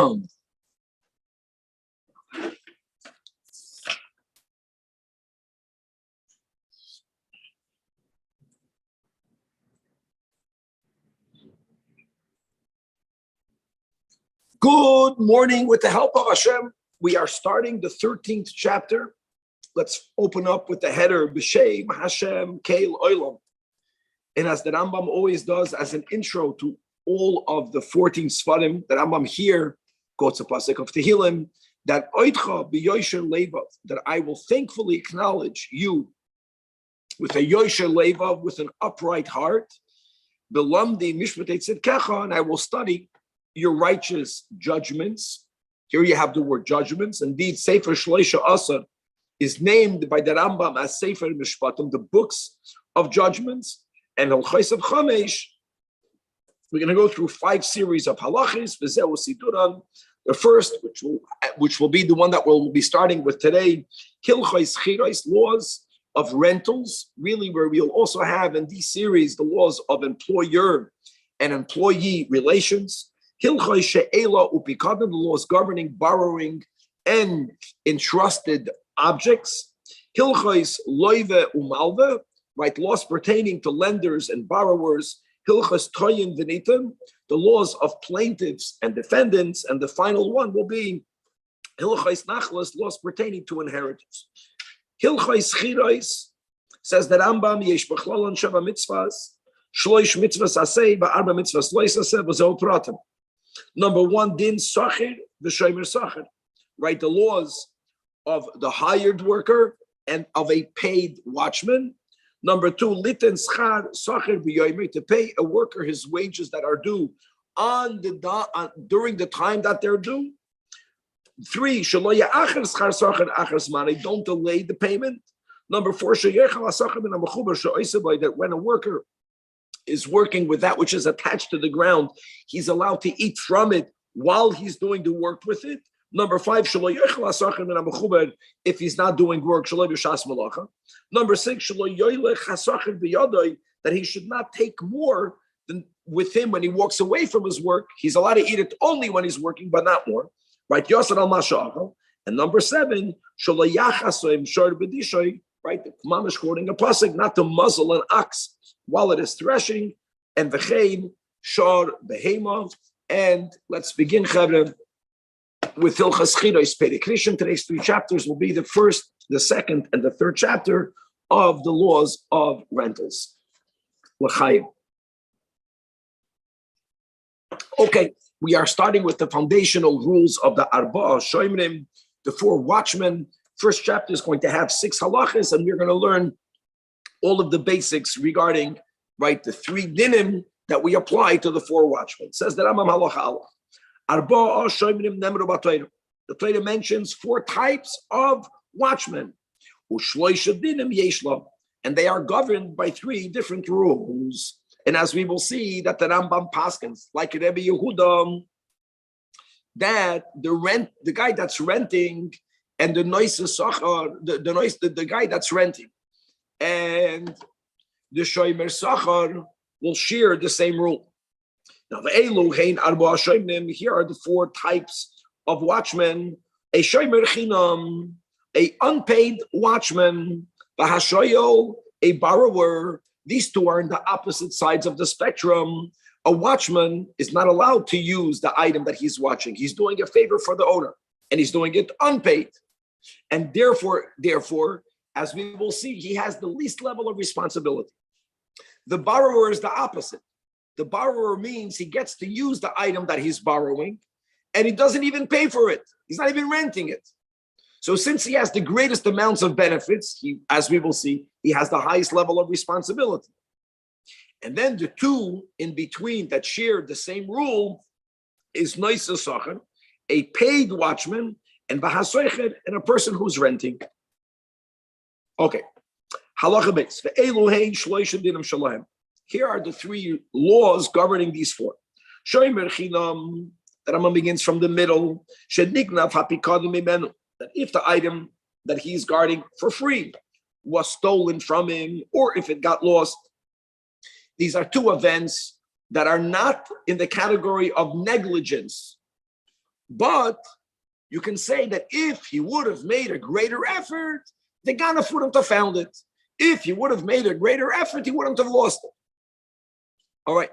Rambam. Good morning. With the help of Hashem, we are starting the 13th chapter. Let's open up with the header, B'Shem Hashem Keil Olam. And as the Rambam always does as an intro to all of the 14 Sfarim, the Rambam here quotes a pasuk of Tehillim, that Oitcha b'Yosher Levav, that I will thankfully acknowledge you with a Yosher Levav, with an upright heart, B'Lamdi Mishpatei Tzidkecha, and I will study your righteous judgments. Here you have the word judgments. Indeed, Sefer Shleisha Asar is named by the Rambam as Sefer Mishpatim, the books of judgments. And Al-Chais of Chamesh, we're going to go through 5 series of halachis. V'zeu Siduran. The first, which will be the one that we'll be starting with today, Hilchais Chirais, laws of rentals, really where we'll also have in this series the laws of employer and employee relations. Hilchais She'ela Upikadon, the laws governing borrowing and entrusted objects. Hilchais Loive Umalve, right, laws pertaining to lenders and borrowers. Hilchas Toyin V'nitim, the laws of plaintiffs and defendants, and the final one will be Hilchais Nachlas, laws pertaining to inheritance. Hilchais Chirais, says that Rambam Yesh B'chlal and Sheva Mitzvahs, Shloish Mitzvahs Aseh, Ba'arba Mitzvahs Lois Aseh, V'zeu Pratim. Number 1, Din Sachir V'Shomer Sachir, right, the laws of the hired worker and of a paid watchman. Number 2, Liten Schar Sachir B'Yomer, to pay a worker his wages that are due during the time that they're due. 3, Shelo Ya'achar Schar Sachir Achar Zmani, don't delay the payment. Number 4, Sheyechal HaSachir Min HaMechubar She'oiseh, that when a worker is working with that which is attached to the ground, he's allowed to eat from it while he's doing the work with it. Number 5, if he's not doing work, number 6, that he should not take more than with him when he walks away from his work. He's allowed to eat it only when he's working, but not more. Right? And number 7, right? The Imam is quoting a pasuk, not to muzzle an ox while it is threshing, and v'chein shor behema. And let's begin, Chavre, with Hilchas Chirais Perikrishin. Today's 3 chapters will be the first, the second, and the third chapter of the laws of rentals. L'chaim. Okay, we are starting with the foundational rules of the Arba'a Shoimrim, the 4 watchmen. First chapter is going to have 6 halachas, and we're going to learn all of the basics regarding, right, the 3 dinim that we apply to the 4 watchmen. It says that Rambam halacha Allah. Arba'a shoimrim nemru b'Torah. The Torah mentions 4 types of watchmen. Ushloisha dinim yesh lo, and they are governed by 3 different rules. And as we will see, that the Rambam paskins, like Rabbi Yehuda, that the guy that's renting and the guy that's renting and the shomer sachar will share the same rule. Now, here are the 4 types of watchmen: a shomer chinam, a unpaid watchman, a borrower. These 2 are in the opposite sides of the spectrum. A watchman is not allowed to use the item that he's watching. He's doing a favor for the owner, and he's doing it unpaid. And therefore, as we will see, he has the least level of responsibility. The borrower is the opposite. The borrower means he gets to use the item that he's borrowing, and he doesn't even pay for it. He's not even renting it. So since he has the greatest amounts of benefits, as we will see, he has the highest level of responsibility. And then the 2 in between that share the same rule is Noisa Sachar, a paid watchman, and Bahasoicher, and a person who's renting. Okay. Halacha beis. Here are the 3 laws governing these 4. Shomer chinam, that Rambam begins from the middle. Shediknav hapikadu mimenu, that if the item that he's guarding for free was stolen from him, or if it got lost, these are 2 events that are not in the category of negligence But you can say that if he would have made a greater effort, the Ganef wouldn't have found it. If he would have made a greater effort, he wouldn't have lost it. All right.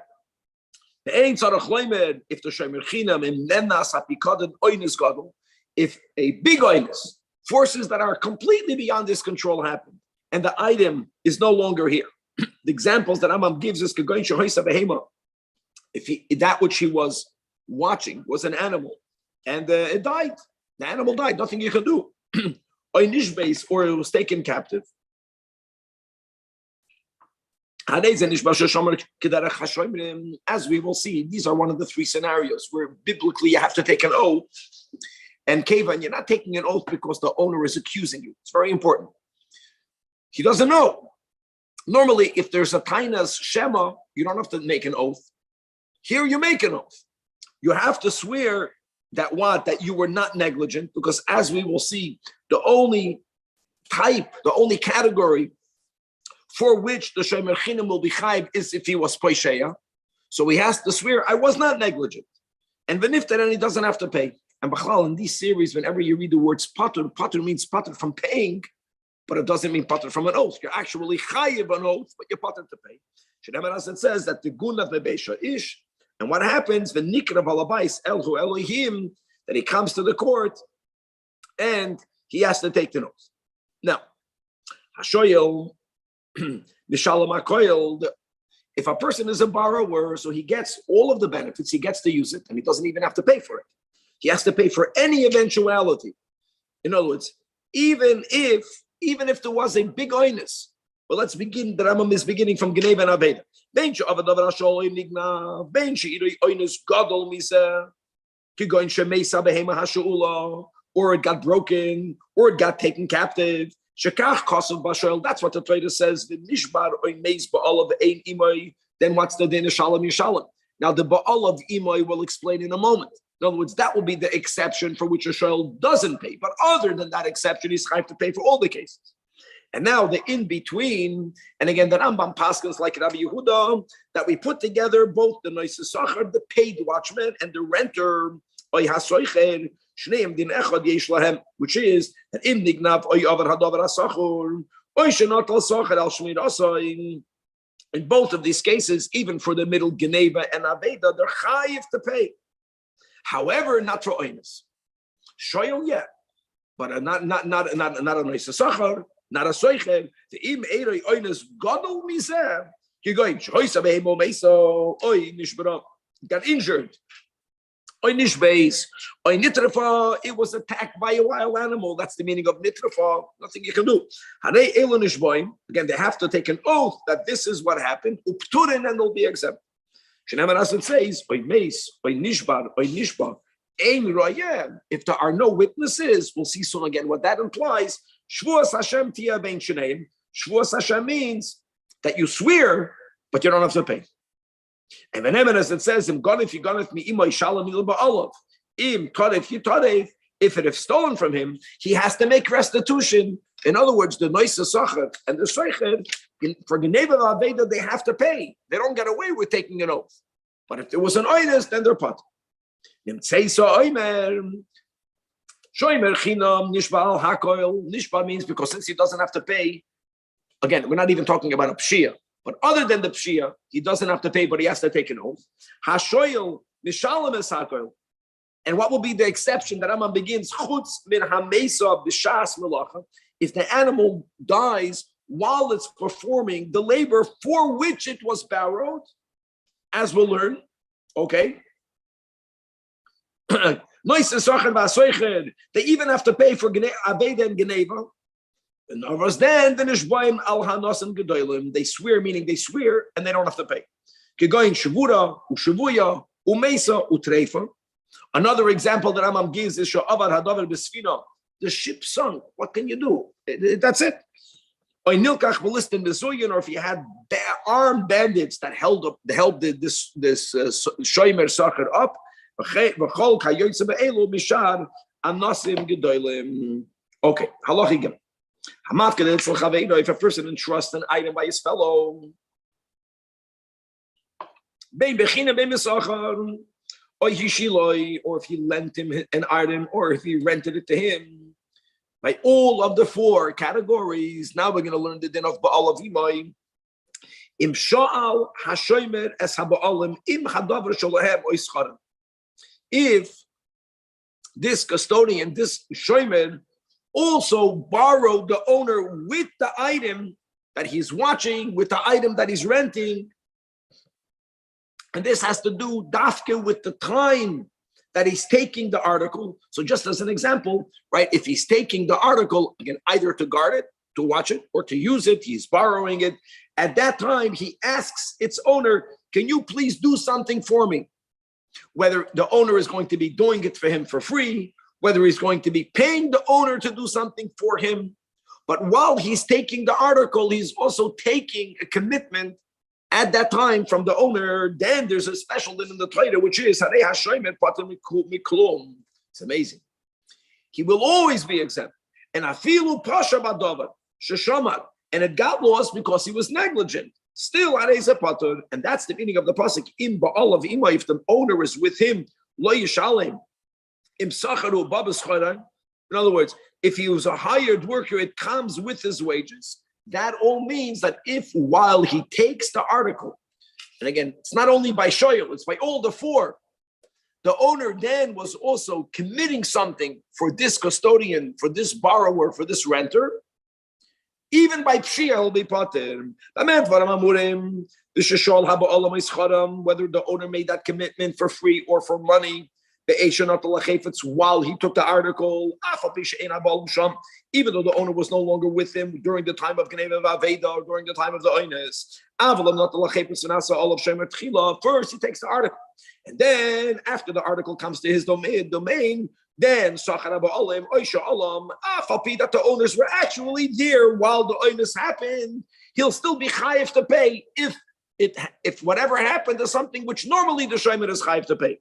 If the Shomer Chinam im Nenas Apikadon Oynis Gadol, if a big oynis, forces that are completely beyond his control happen, and the item is no longer here. The examples that Rambam gives is if that which he was watching was an animal, and it died. The animal died. Nothing you can do. Or it was taken captive. As we will see, these are one of the three scenarios where biblically you have to take an oath. And Kevan, you're not taking an oath because the owner is accusing you. It's very important. He doesn't know. Normally, if there's a tainas shema, you don't have to make an oath. Here you make an oath. You have to swear that you were not negligent, because as we will see, the only category for which the Shomer Chinam will be chayv is if he was poisheya. So he has to swear, I was not negligent. And v'niftar, and he doesn't have to pay. And b'chalal, in these series, whenever you read the words patur, patur means patur from paying, but it doesn't mean patur from an oath. You're actually chayiv an oath, but you're patur to pay. Shneimar as it says that the guna v'beisha ish, and what happens, v'nikra balabais elhu Elohim, that he comes to the court, and he has to take the oath. Now, hashoyel, mishalom hakoyel, if a person is a borrower, so he gets all of the benefits, he gets to use it, and he doesn't even have to pay for it. He has to pay for any eventuality. In other words, even if there was a big oinus, well, let's begin. The Rambam is beginning from Geneva and Aveda. Or it got broken, or it got taken captive. That's what the Torah says. Then what's the din of shalom yishalom? Now the Baal of Imoy will explain in a moment. In other words, that will be the exception for which a shoel doesn't pay. But other than that exception, he's chayv to pay for all the cases. And now the in-between, and again, the Rambam paskins like Rabbi Yehuda, that we put together both the noise sachar, the paid watchman, and the renter, which is that in nignav oy avar hadavar asachur, oy shenat al sachar al shmir asay. In both of these cases, even for the middle Geneva and Aveda, they're chayiv to pay. However, not for oinus. Shoyel, yeah, but not a noise sachar, not a soicher. The im eroi oinus gadol mizeh. You're going choice of behemo meso oy nishbara, got injured. Oy nishbeis, oy nitrafa, it was attacked by a wild animal. That's the meaning of nitrafa. Nothing you can do. Hanei elo nishboim. Again, they have to take an oath that this is what happened. Upturin, and they'll be exempt. Shneimar as it says, oy meis, oy nishbar, oy nishba, ein royem. If there are no witnesses, we'll see soon again what that implies. Shvuas Hashem tia bein shneim. Shvuas Hashem means that you swear, but you don't have to pay. And then as it says, Im Ganef Yiganef Mi Imoy Shalom Yil Ba'alav. Im Taref Yitaref, if it is stolen from him, he has to make restitution. In other words, the Noise Sachar and the Sheicher, for Geneva Aveda, they have to pay. They don't get away with taking an oath. But if there was an oinus, then they're pot. Nim Tseisa Oimer. Shoimer Chinam Nishba'al Hakoil. Nishba means because since he doesn't have to pay, again, we're not even talking about a Pshia. But other than the Pshia, he doesn't have to pay, but he has to take an oath. Hashoyel Nishalem es Hakoil. And what will be the exception that Rambam begins? Chutz min hamesa b'shas melacha. If the animal dies while it's performing the labor for which it was borrowed, as we'll learn, okay? They even have to pay for Aveda and Geneva. And then the Nishbaim al Hanas and Gedolim, they swear, meaning they swear, and they don't have to pay. Kegoin Shavura, Ushavuya, Umesa, Utreifa. Another example that Rambam gives is Sha'avar Hadavar Besfina. The ship sunk. What can you do? That's it. Or Nilkach Belistin Bezuyan, or if you had armed bandits that held this Shoimer Sacher up. Okay, halachigim. If a person entrusts an item by his fellow, or if he lent him an item, or if he rented it to him. By all of the four categories, now we're going to learn the din of Ba'al Avimai. Im sha'al hashomer es haba'alim im hadavar shalahem oischarim. If this custodian, this shomer, also borrowed the owner with the item that he's watching, with the item that he's renting, and this has to do dafke with the time that he's taking the article. So just as an example, right, if he's taking the article, again, either to guard it, to watch it, or to use it, he's borrowing it. At that time, he asks its owner, can you please do something for me? Whether the owner is going to be doing it for him for free, whether he's going to be paying the owner to do something for him. But while he's taking the article, he's also taking a commitment at that time from the owner. Then there's a special din in the Torah, which is, it's amazing. He will always be exempt. And afilu pasha badavar sheshamar, and it got lost because he was negligent. Still, and that's the meaning of the pasuk. Im ba'al of ima, if the owner is with him, lo yishalem im sacharu babas chayran. In other words, if he was a hired worker, it comes with his wages. That all means that if while he takes the article, and again, it's not only by shoyel, it's by all the four, the owner then was also committing something for this custodian, for this borrower, for this renter. Even by pshia, he'll be pater. Whether the owner made that commitment for free or for money, while he took the article, even though the owner was no longer with him during the time of Geneva Vaveda or during the time of the Oines. First, he takes the article, and then after the article comes to his domain, then that the owners were actually there while the Oines happened, he'll still be chayiv to pay if whatever happened is something which normally the shomer is chayiv to pay.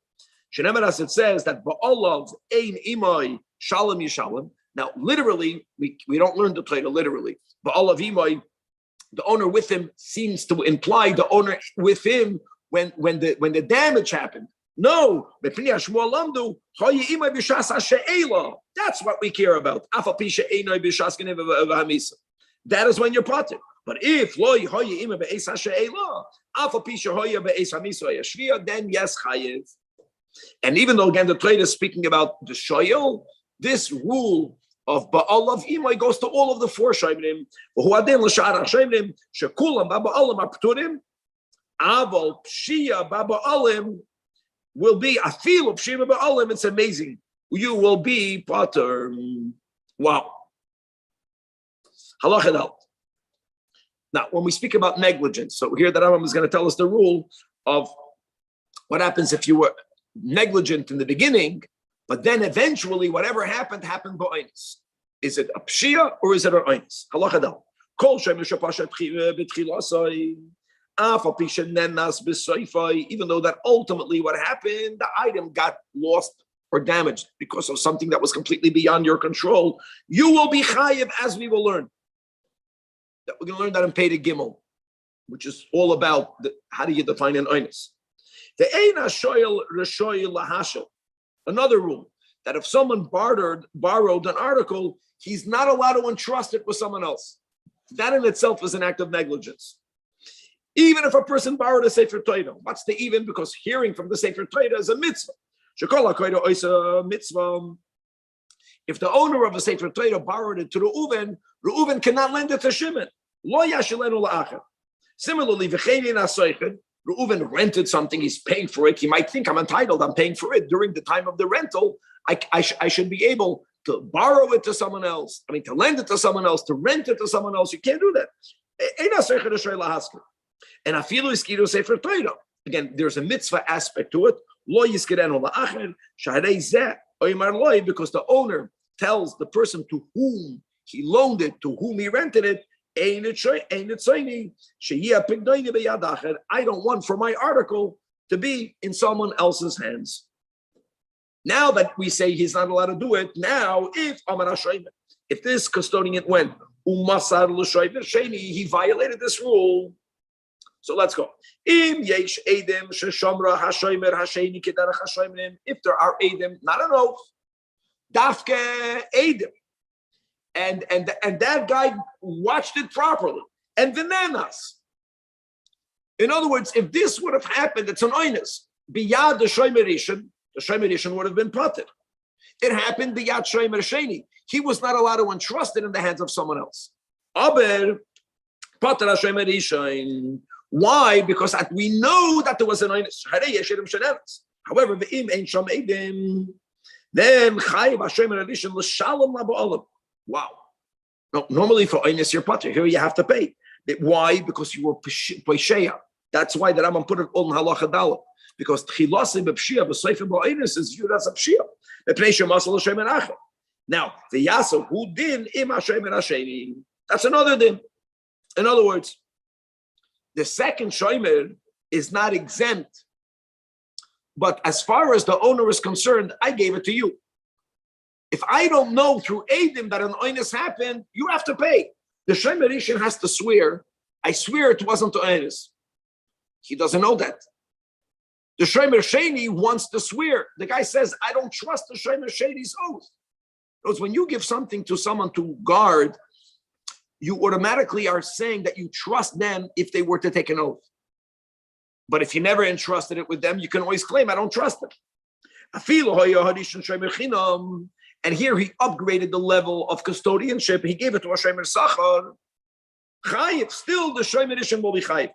As it says that ba'alav ein imai shalom yishalom. Now, literally, we don't learn the Torah literally. Ba'alav imai, the owner with him, seems to imply the owner with him when the damage happened. No, that's what we care about. That is when you're parted. But if then yes, chayiv. And even though again the Torah is speaking about the shoyel, this rule of ba'al of imay goes to all of the four shayimrim. Shekulam ba'alim apturim, aval pshia ba'alim will be afil of pshia ba'alim. It's amazing. You will be pater. Wow. Halachah. Now, when we speak about negligence, so here the Rambam is going to tell us the rule of what happens if you were negligent in the beginning, but then eventually whatever happened ba'onis. Is it a pshia or is it an onis? Halacha dal. Kol shem shapashat b'tchilasai, afal pisha nenas b'soifai. Even though that ultimately what happened, the item got lost or damaged because of something that was completely beyond your control, you will be chayiv, as we will learn. We're going to learn that in Pei Gimel, which is all about how do you define an onis. The eina shoyel reshoyel lahashel. Another rule that if someone borrowed an article, he's not allowed to entrust it with someone else. That in itself is an act of negligence. Even if a person borrowed a Sefer Torah, what's the even? Because hearing from the Sefer Torah is a mitzvah. Shekol hakoyda oisa mitzvah. If the owner of a Sefer Torah borrowed it to Reuven cannot lend it to Shimon. Lo yashilenu la'acher. Similarly, v'chein asoiched. Reuven rented something, he's paying for it. He might think I'm entitled, I'm paying for it. During the time of the rental, I should be able to borrow it to someone else. I mean, to lend it to someone else, to rent it to someone else. You can't do that. And afilu iskiru sefer Torah. Again, there's a mitzvah aspect to it. Lo yiskirenu la'acher, shaharei zeh oymar loy, because the owner tells the person to whom he loaned it, to whom he rented it, I don't want for my article to be in someone else's hands. Now that we say he's not allowed to do it, now if this custodian went, he violated this rule. So let's go. If there are edim, not an oath, dafke edim, and that guy watched it properly, and venenas. In other words, if this would have happened, it's an oinus. Biyad the shomer would have been putted. It happened biyad shomer sheni. He was not allowed to entrust it in the hands of someone else. Aber pater shomer rishon. Why? Because we know that there was an oinus. However, ve'im ein sham edim, then chayiv hashomer rishon l'shalom la'ba'olam. Wow. No, normally for oinus you're pater. Here you have to pay. Why? Because you were pesheya. That's why the Rambam put it on halacha daled. Because tchilase b'pshia b'soifim ba'oinus is viewed as a pshia. Now the yasa who din im hashomer hasheni. That's another din. In other words, the second shomer is not exempt. But as far as the owner is concerned, I gave it to you. If I don't know through Eidim that an oinus happened, you have to pay. The shomer rishon has to swear, I swear it wasn't the oinus. He doesn't know that. The shomer sheni wants to swear. The guy says, I don't trust the shomer sheni's oath. Because when you give something to someone to guard, you automatically are saying that you trust them if they were to take an oath. But if you never entrusted it with them, you can always claim, I don't trust them. And here he upgraded the level of custodianship. He gave it to a shomer sachar. Chayiv, still the shomer rishon will be chayiv.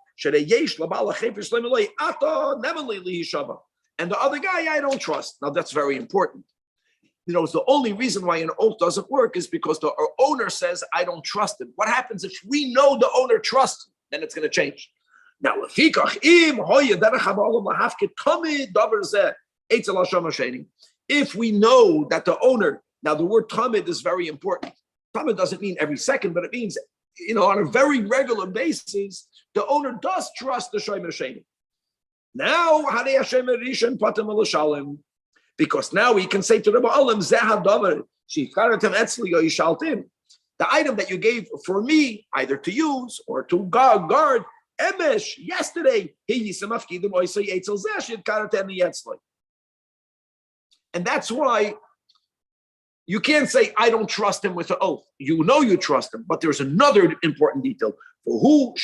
And the other guy, I don't trust. Now that's very important. You know, it's the only reason why an oath doesn't work is because the owner says, I don't trust him. What happens if we know the owner trusts him? Then it's going to change. Now, if we know that the owner, now the word tamid is very important. Tamid doesn't mean every second, but it means, you know, on a very regular basis, the owner does trust the shomer sheni. Now, because now he can say to the Ba'alim, the item that you gave for me, either to use or to guard, Emesh, yesterday, and that's why you can't say, I don't trust him with an oath. You know you trust him, but there's another important detail. For who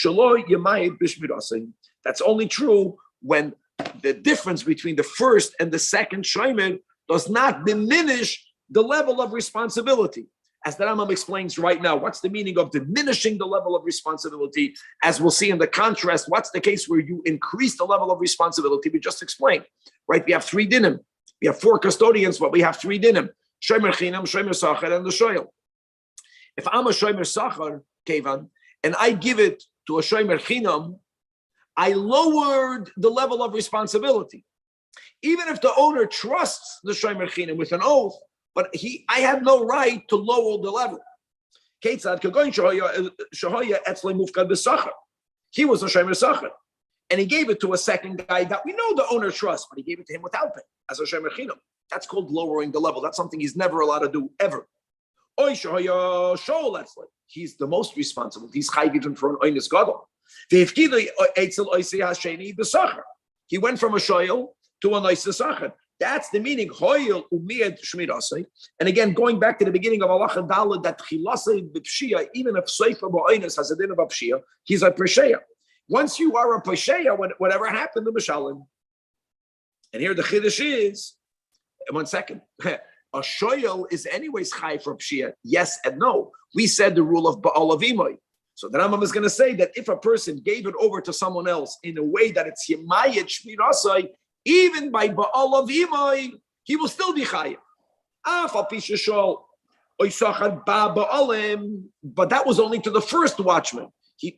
that's only true when the difference between the first and the second shomer does not diminish the level of responsibility. As the Rambam explains right now, what's the meaning of diminishing the level of responsibility? As we'll see in the contrast, what's the case where you increase the level of responsibility? We just explained, right? We have 3 dinim. We have 4 custodians, but we have 3 dinim. Shomer chinam, shomer sachar, and the shoyel. If I'm a shomer sachar, Kevan, and I give it to a shomer chinam, I lowered the level of responsibility. Even if the owner trusts the shomer chinam with an oath, but I have no right to lower the level. He was a shomer sachar, and he gave it to a second guy that we know the owner trusts, but he gave it to him without pay as a shomer chinam. That's called lowering the level. That's something he's never allowed to do ever. He's the most responsible. He's chayiv even for an oinus gadol. He went from a shoyel to a nice sachar. That's the meaning. And again, going back to the beginning of halacha daled, that chilase b'pshia, even if soifa ba'oinus has a din of a pshia, he's a pesheya. Once you are a pesheya, whatever happened to Mishalim. And here the chiddush is, 1 second, a shoyel is anyways chai for pshia. Yes and no. We said the rule of ba'al avimoy. So the Rambam is going to say that if a person gave it over to someone else in a way that it's yemayet shmirasai, even by ba'al avimoy, he will still be chai. But that was only to the first watchman.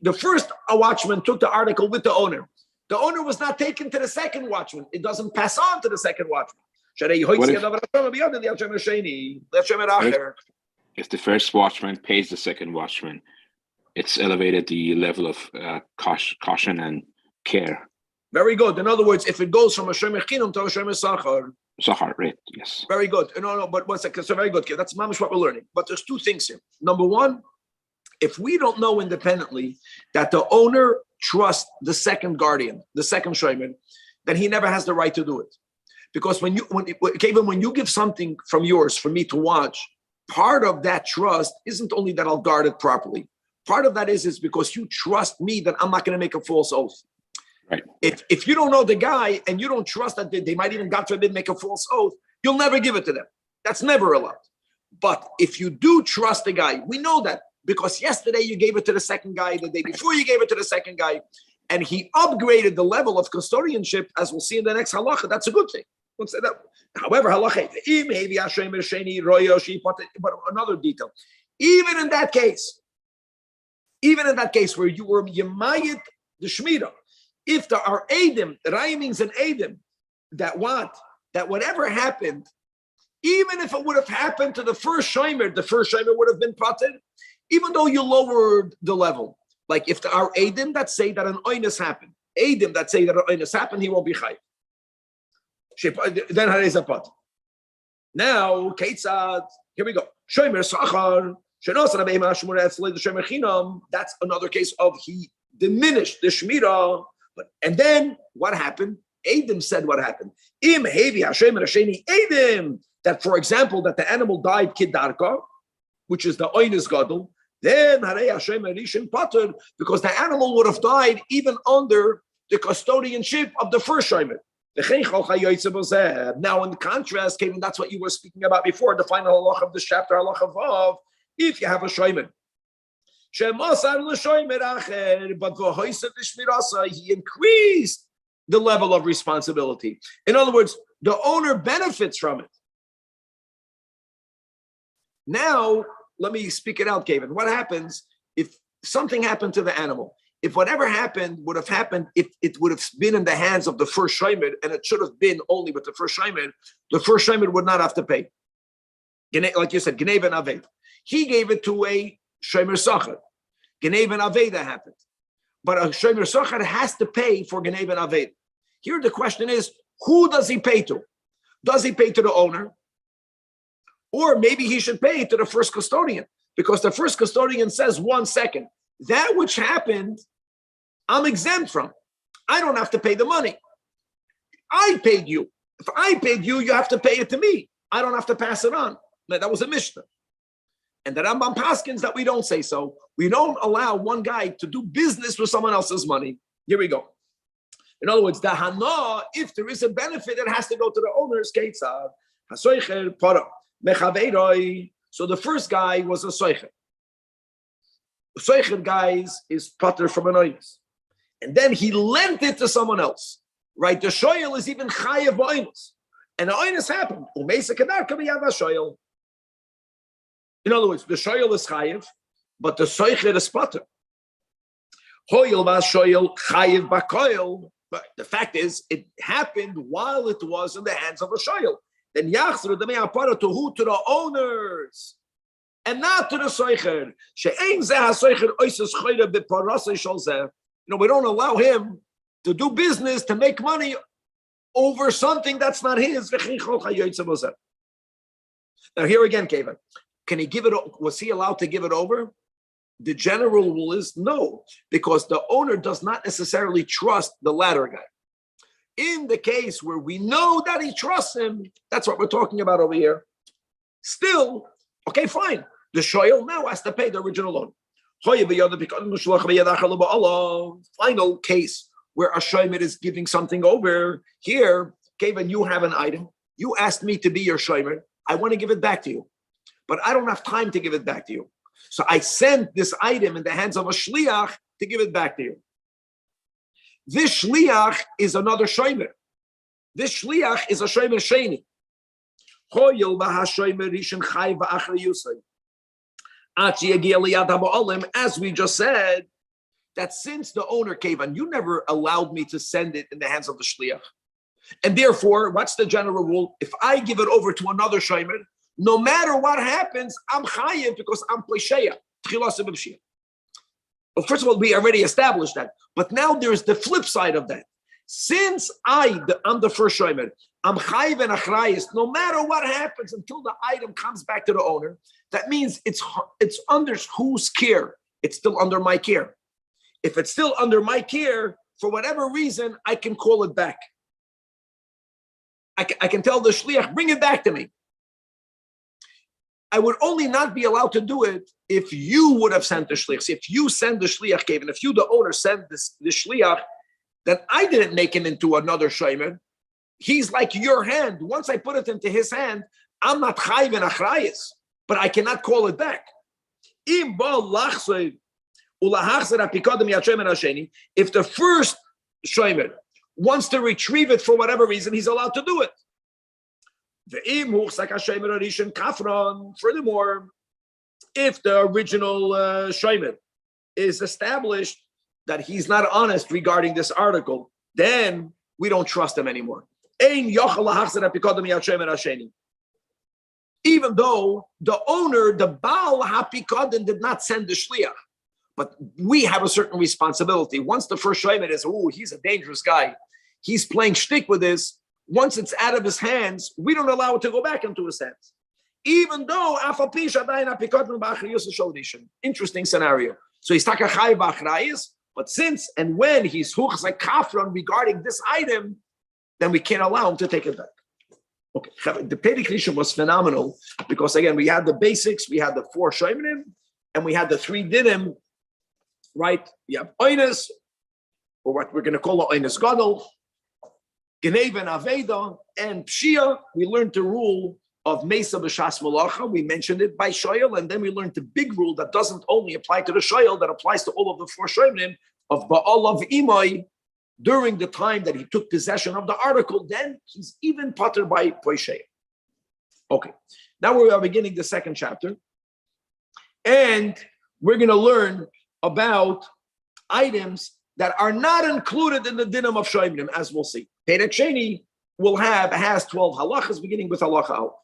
The first watchman took the article with the owner. The owner was not taken to the second watchman. It doesn't pass on to the second watchman. If the first watchman pays the second watchman, it's elevated the level of caution and care. Very good. In other words, if it goes from a shomer chinam to a shomer sachar. Sachar, right, yes. Very good. No, but 1 second. So very good. That's mamish what we're learning. But there's 2 things here. Number 1, if we don't know independently that the owner trust the second guardian, the second shomer, then he never has the right to do it. Because when you give something from yours for me to watch, part of that trust isn't only that I'll guard it properly. Part of that is because you trust me that I'm not going to make a false oath. Right. If you don't know the guy and you don't trust that they might even, God forbid, make a false oath, you'll never give it to them. That's never allowed. But if you do trust the guy, we know that because yesterday you gave it to the second guy, the day before you gave it to the second guy, and he upgraded the level of custodianship, as we'll see in the next halacha. That's a good thing. We'll say that. However, halacha, but another detail. Even in that case where you were yemayit the shmira, if there are edim, raya means an edim, that whatever happened, even if it would have happened to the first shomer would have been pated, even though you lowered the level. Like if there are edim that say that an oinus happened, he won't be chayiv. Then harei zapat. Now, Keitzad, here we go. Shomer sachar, shenosar be'ema shmura etzlei the shomer chinam. That's another case of he diminished the shmira. And then what happened? Edim said what happened. Im hevi hashem rasheni edim. That, for example, that the animal died kidarka, which is the oinus gadol. Then harei hashem rishim pater, because the animal would have died even under the custodianship of the first shomer. Now, in contrast, Kevin, that's what you were speaking about before, the final halach of this chapter, halach of Vav. If you have a shomer, but he increased the level of responsibility. In other words, the owner benefits from it. Now, let me speak it out, Kevin. What happens if something happened to the animal? If whatever happened would have happened, if it would have been in the hands of the first shomer, and it should have been only with the first shomer would not have to pay. Like you said, Genev and Aved. He gave it to a shomer sachar. Genev and Aved happened. But a shomer sachar has to pay for Genev and Aved. Here the question is, who does he pay to? Does he pay to the owner? Or maybe he should pay to the first custodian, because the first custodian says, 1 second, that which happened, I'm exempt from. I don't have to pay the money. I paid you. If I paid you, you have to pay it to me. I don't have to pass it on. That was a Mishnah. And the Rambam paskins that we don't say so. We don't allow one guy to do business with someone else's money. Here we go. In other words, the hana, if there is a benefit, it has to go to the owner's keitzad. Hasoicher para mechaveiroi. So the first guy was a soicher. Soicher, guys, is pater from an oinus. And then he lent it to someone else. Right? The shoyel is even chayev b'oinus. And the oinus happened. Umeisa kadar kabiyad ha-shoyel. In other words, the shoyel is chayev, but the soicher is pater. Hoyel va-shoyel chayev ba-koyel. But the fact is, it happened while it was in the hands of a shoyel. Then yachzru the me'apara to who? To the owners. And not to the soicher. We don't allow him to do business, to make money over something that's not his. Now here again, Kevin, can he give it? Was he allowed to give it over? The general rule is no, because the owner does not necessarily trust the latter guy. In the case where we know that he trusts him, that's what we're talking about over here. Still, okay, fine. The shoyel now has to pay the original owner. Final case where a shomer is giving something over. Here, Kevin, you have an item. You asked me to be your shomer. I want to give it back to you, but I don't have time to give it back to you. So I sent this item in the hands of a shliach to give it back to you. This shliach is another shomer. This shliach is a shomer sheni. As we just said, that since the owner came and you never allowed me to send it in the hands of the shliach, and therefore, what's the general rule? If I give it over to another shomer, no matter what happens, I'm chayiv because I'm pleisheya. Well, first of all, we already established that. But now there's the flip side of that. Since I'm the first shomer, I'm chayiv and achrayis, no matter what happens until the item comes back to the owner. That means it's under whose care? It's still under my care. If it's still under my care, for whatever reason, I can call it back. I can tell the shliach, bring it back to me. I would only not be allowed to do it if you would have sent the shliach. See, if you send the shliach, Kevin, if you, the owner, send the shliach, then I didn't make him into another shomer. He's like your hand. Once I put it into his hand, I'm not chayv and achrayis, but I cannot call it back. If the first shomer wants to retrieve it for whatever reason, he's allowed to do it. Furthermore, if the original shomer is established that he's not honest regarding this article, then we don't trust him anymore. Even though the owner, the Baal HaPikadon, did not send the shliach, but we have a certain responsibility. Once the first shomer is, he's a dangerous guy, he's playing shtick with this. Once it's out of his hands, we don't allow it to go back into his hands. Even though interesting scenario. So he's takachai b'achrayis, but since and when he's huchzai kafron regarding this item, then we can't allow him to take it back. Okay, the Perek Rishon was phenomenal because again we had the basics, we had the 4 shomerim, and we had the 3 dinim. Right? You have oines, or what we're going to call oines gadol, geneva and aveda, and pshia. We learned the rule of mesa b'shas malacha. We mentioned it by shoyel, and then we learned the big rule that doesn't only apply to the shoyel, that applies to all of the 4 shomerim of ba'al of imay. During the time that he took possession of the article, then he's even potter by poishei. Okay, now we are beginning the 2nd chapter, and we're going to learn about items that are not included in the dinim of shomerim, as we'll see. Perek Sheni has 12 halachas, beginning with halacha al.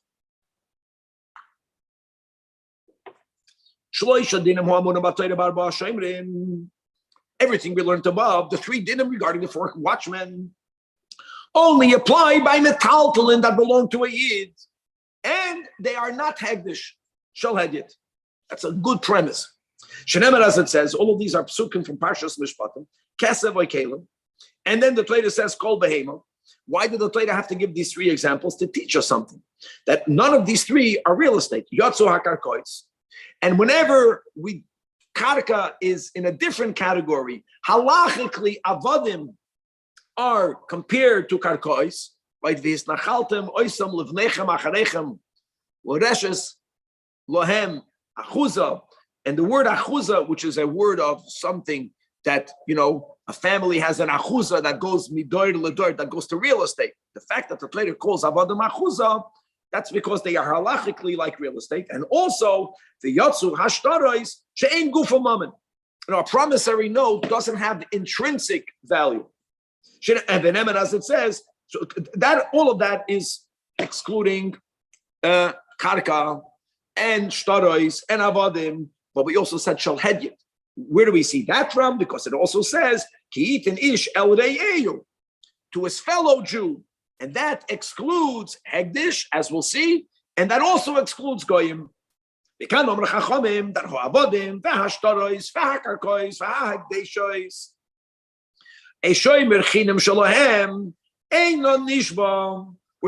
Shloisha dinim ha'amunim b'Torah b'arba'a shomerim. Everything we learned above, the 3 dinim regarding the 4 watchmen, only apply by metaltalin that belong to a yid, and they are not hegdish, shall hedyet. That's a good premise. Shenemer, as it says, all of these are psukim from Parshas Mishpatim, Kesev Oikelim, and then the Torah says Kol Behema. Why did the Torah have to give these 3 examples? To teach us something, that none of these 3 are real estate. Yotzu hakarkois, and whenever karka is in a different category, halachically avadim are compared to karkois, right? V'hisnachaltem oisam levnechem acharechem l'reshes lohem achuza. And the word achuza, which is a word of something that, a family has an achuza that goes midor ledor, that goes to real estate. The fact that the Torah calls avadim achuza, that's because they are halachically like real estate. And also, the yotzu hashtarois she'ein gufa mammon. A promissory note doesn't have intrinsic value. And then, as it says, so that all of that is excluding karka and shtarois and avadim. But we also said shal hedyet. Where do we see that from? Because it also says ki itin ish el re'eyu, to his fellow Jew. And that excludes hegdish, as we'll see, and that also excludes goyim. We're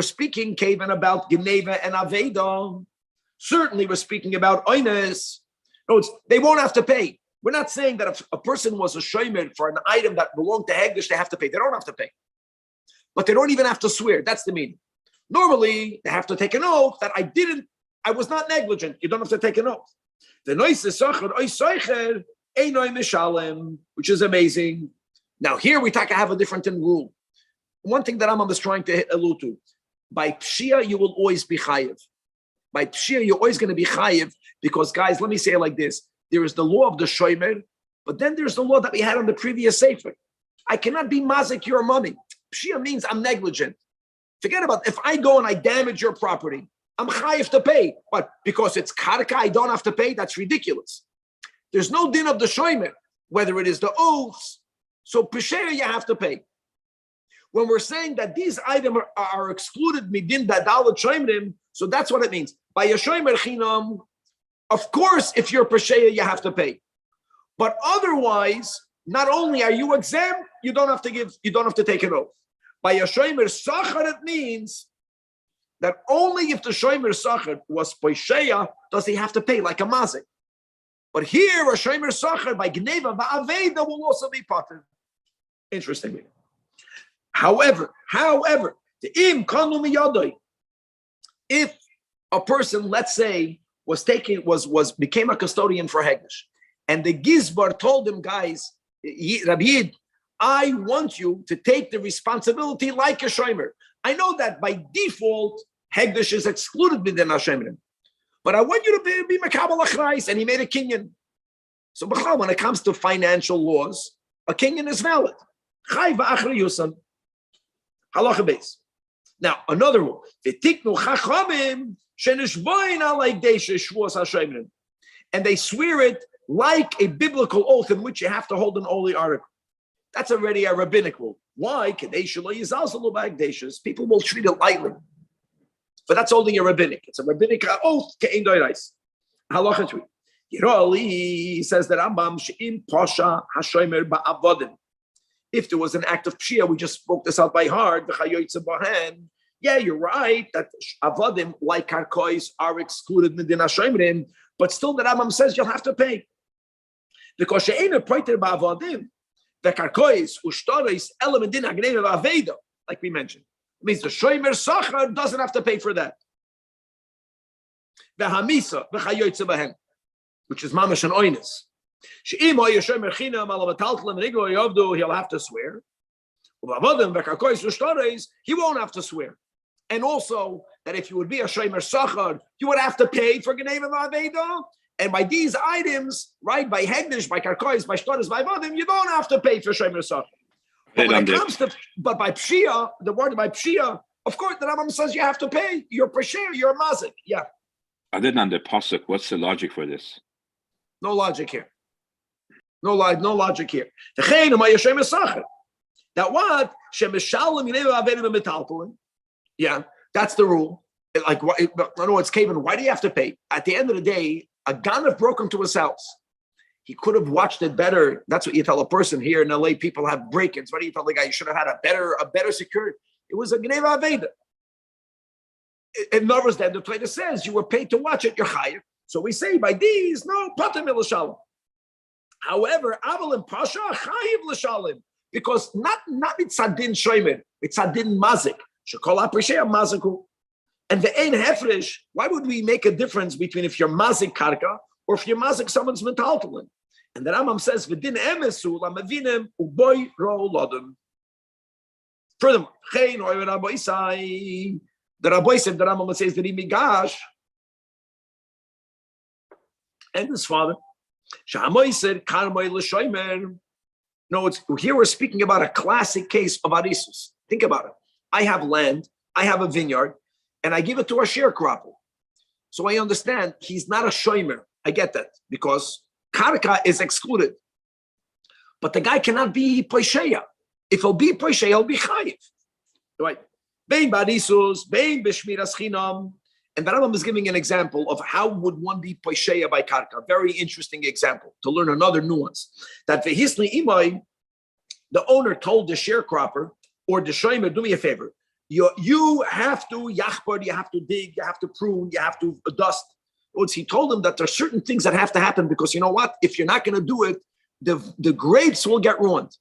speaking, Kevin, about geneva and aveda. Certainly, we're speaking about oines. No, they won't have to pay. We're not saying that if a person was a shomer for an item that belonged to hegdish, they have to pay. They don't have to pay. But they don't even have to swear. That's the meaning. Normally, they have to take an oath that I was not negligent. You don't have to take an oath. The which is amazing. Now, here we have a different rule. One thing that Rambam is trying to allude to. By pshia, you will always be chayiv. By pshia, you're always going to be chayiv because, guys, let me say it like this. There is the law of the shomer, but then there's the law that we had on the previous sefer. I cannot be mazik your money. Pshia means I'm negligent. Forget about if I go and I damage your property, I'm chayiv to pay. But because it's karka, I don't have to pay. That's ridiculous. There's no din of the shomer, whether it is the oaths. So pshia, you have to pay. When we're saying that these items are excluded midin dadalat shomerim, so that's what it means. By a shomer chinam, of course, if you're pshia, you have to pay. But otherwise, not only are you exempt, you don't have to take an oath. By a shomer sachar, it means that only if the shomer sachar was poisheya does he have to pay like a mazik. But here, a shomer sachar by gneva ba'aveda will also be pater. Interestingly. However, the im kanu miyadoi, if a person, let's say, became a custodian for Hegdish, and the Gizbar told him, guys, Rabbi Yid, I want you to take the responsibility like a shomer. I know that by default, Hegdish is excluded within Hashemrim, but I want you to be Makabal Achrais, and he made a kinyan. So when it comes to financial laws, a kinyan is valid. Chai v'achri yusan. Halacha base. Now, another rule. V'tiknu chachamim shenishboin alay deisha shvuas hashemrim. And they swear it like a biblical oath in which you have to hold an holy article. That's already a rabbinic rule. Why? People will treat it lightly. But that's only a rabbinic. It's a rabbinic oath. Halacha 3. Yeroli says that Rambam she'im pasha hashomer ba'avodim. If there was an act of pshia, we just spoke this out by heart. Yeah, you're right that avodim like karkois are excluded in Hashomerim, but still the Rambam says you'll have to pay because she'ena poiter ba'avodim the karkois ushtaris element in agneim aveda, like we mentioned. It means the shomer sachar doesn't have to pay for that. The hamisa v'chayoytze bahem, which is mamash and oinus. He'll have to swear. He won't have to swear. And also that if you would be a shomer sachar, you would have to pay for Geneva Vaveda. And by these items, right, by Hegdish, by Karkois, by Shtoris, by Vadim, you don't have to pay for shomer sachar. But when it comes to, but by Pshia, the word by Pshia, of course, the Rambam says you have to pay. You're Pesher, you're a Mazik. Yeah. I didn't under Pasuk. What's the logic for this? No logic here. No logic here. That what? Yeah, that's the rule. Like, I know it's Kavan. Why do you have to pay? At the end of the day, a Ganav broke into his house. He could have watched it better. That's what you tell a person here in LA. People have break-ins. What do you tell the guy? You should have had a better security. It was a Gneva Aveda. In other words, then the Torah says you were paid to watch it. You're chayav. So we say by these, no, pater milashalom. However, Aval and Pasha chayiv l'shalim, because not it's adin shomer, it's adin mazik. Shekol aprisheya maziku, and the ein hefresh. Why would we make a difference between if you're mazik karka or if you're mazik someone's metaltalin? And the Rambam says v'din emesu lamavinim uboy ro lodem. Furthermore, chein oiver Rabbi the Rabbi said the Rambam says that he migash and his father. No, here we're speaking about a classic case of arisus. Think about it. I have land, I have a vineyard, and I give it to a sharecropper. So I understand he's not a shomer. I get that because karka is excluded. But the guy cannot be poisheya. If he'll be poisheya, he'll be chayiv. Right? Bein barisus, bein b'shmiras chinam. And the Rambam is giving an example of how would one be poisheya by karka. Very interesting example to learn another nuance. That vehisli imay, the owner told the sharecropper or the shomer, do me a favor. You have to yachbar, you have to dig, you have to prune, you have to dust. He told him that there are certain things that have to happen because you know what? If you're not going to do it, the grapes will get ruined.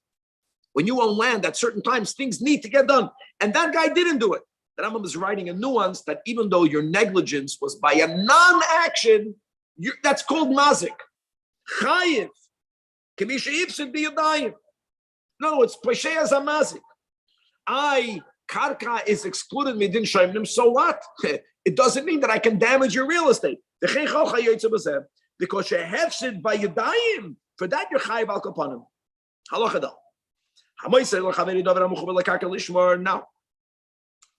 When you own land, at certain times things need to get done, and that guy didn't do it. The Rambam is writing a nuance that even though your negligence was by a non-action, that's called mazik. Chayiv. Kamisha Ibsid be yadayim. No, it's Peshe as a mazik. Karka is excluded midin shayim, so what? It doesn't mean that I can damage your real estate. Because you hefsid by yadayim, for that you're chayiv al kapanim. Halachadal. Now,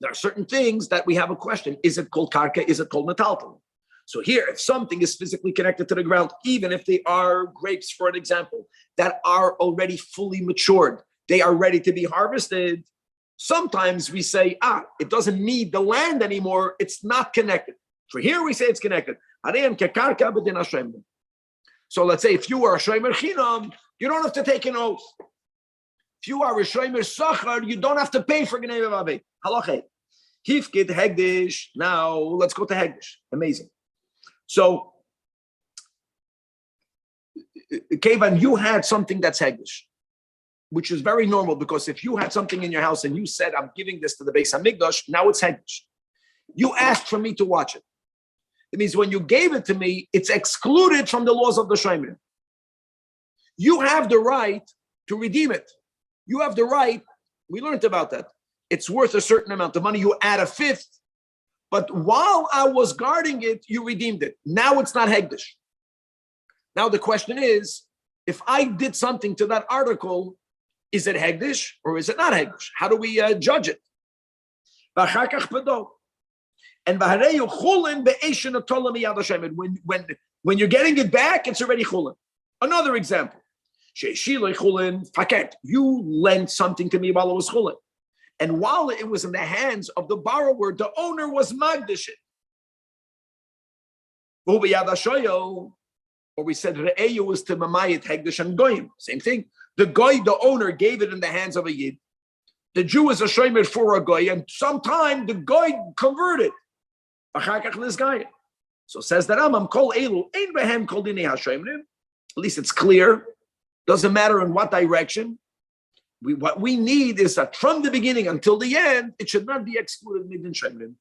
there are certain things that we have a question. Is it called karka? Is it called metaltal? So here, if something is physically connected to the ground, even if they are grapes, for an example, that are already fully matured, they are ready to be harvested, sometimes we say, it doesn't need the land anymore. It's not connected. For here, we say it's connected. So let's say if you were a shomer chinam, You don't have to take an oath. If you are a shomer sachar, you don't have to pay for gnei v'avei. Halacha. Hifkid hegdish. Now let's go to hegdish. Amazing. So, Kevan, you had something that's hegdish, which is very normal because if you had something in your house and you said, "I'm giving this to the Beis Hamikdash," now it's hegdish. You asked for me to watch it. It means when you gave it to me, it's excluded from the laws of the shomer. You have the right to redeem it. You have the right. We learned about that. It's worth a certain amount of money. You add a fifth. But while I was guarding it, you redeemed it. Now it's not hegdish. Now the question is, if I did something to that article, is it hegdish or is it not hegdish? How do we judge it? And when you're getting it back, it's already chulin. Another example. You lent something to me while it was chulin. And while it was in the hands of the borrower, the owner was magdish it. Or we said re'eyu was to mamayit hegdish and goyim. Same thing. The owner gave it in the hands of a yid. The Jew is a shomer for a goy, and sometime the goy converted. So says the Rambam, kol elu ein behem kol dinei hashomrim. At least it's clear. Doesn't matter in what direction. What we need is that from the beginning until the end, it should not be excluded midin shemrim.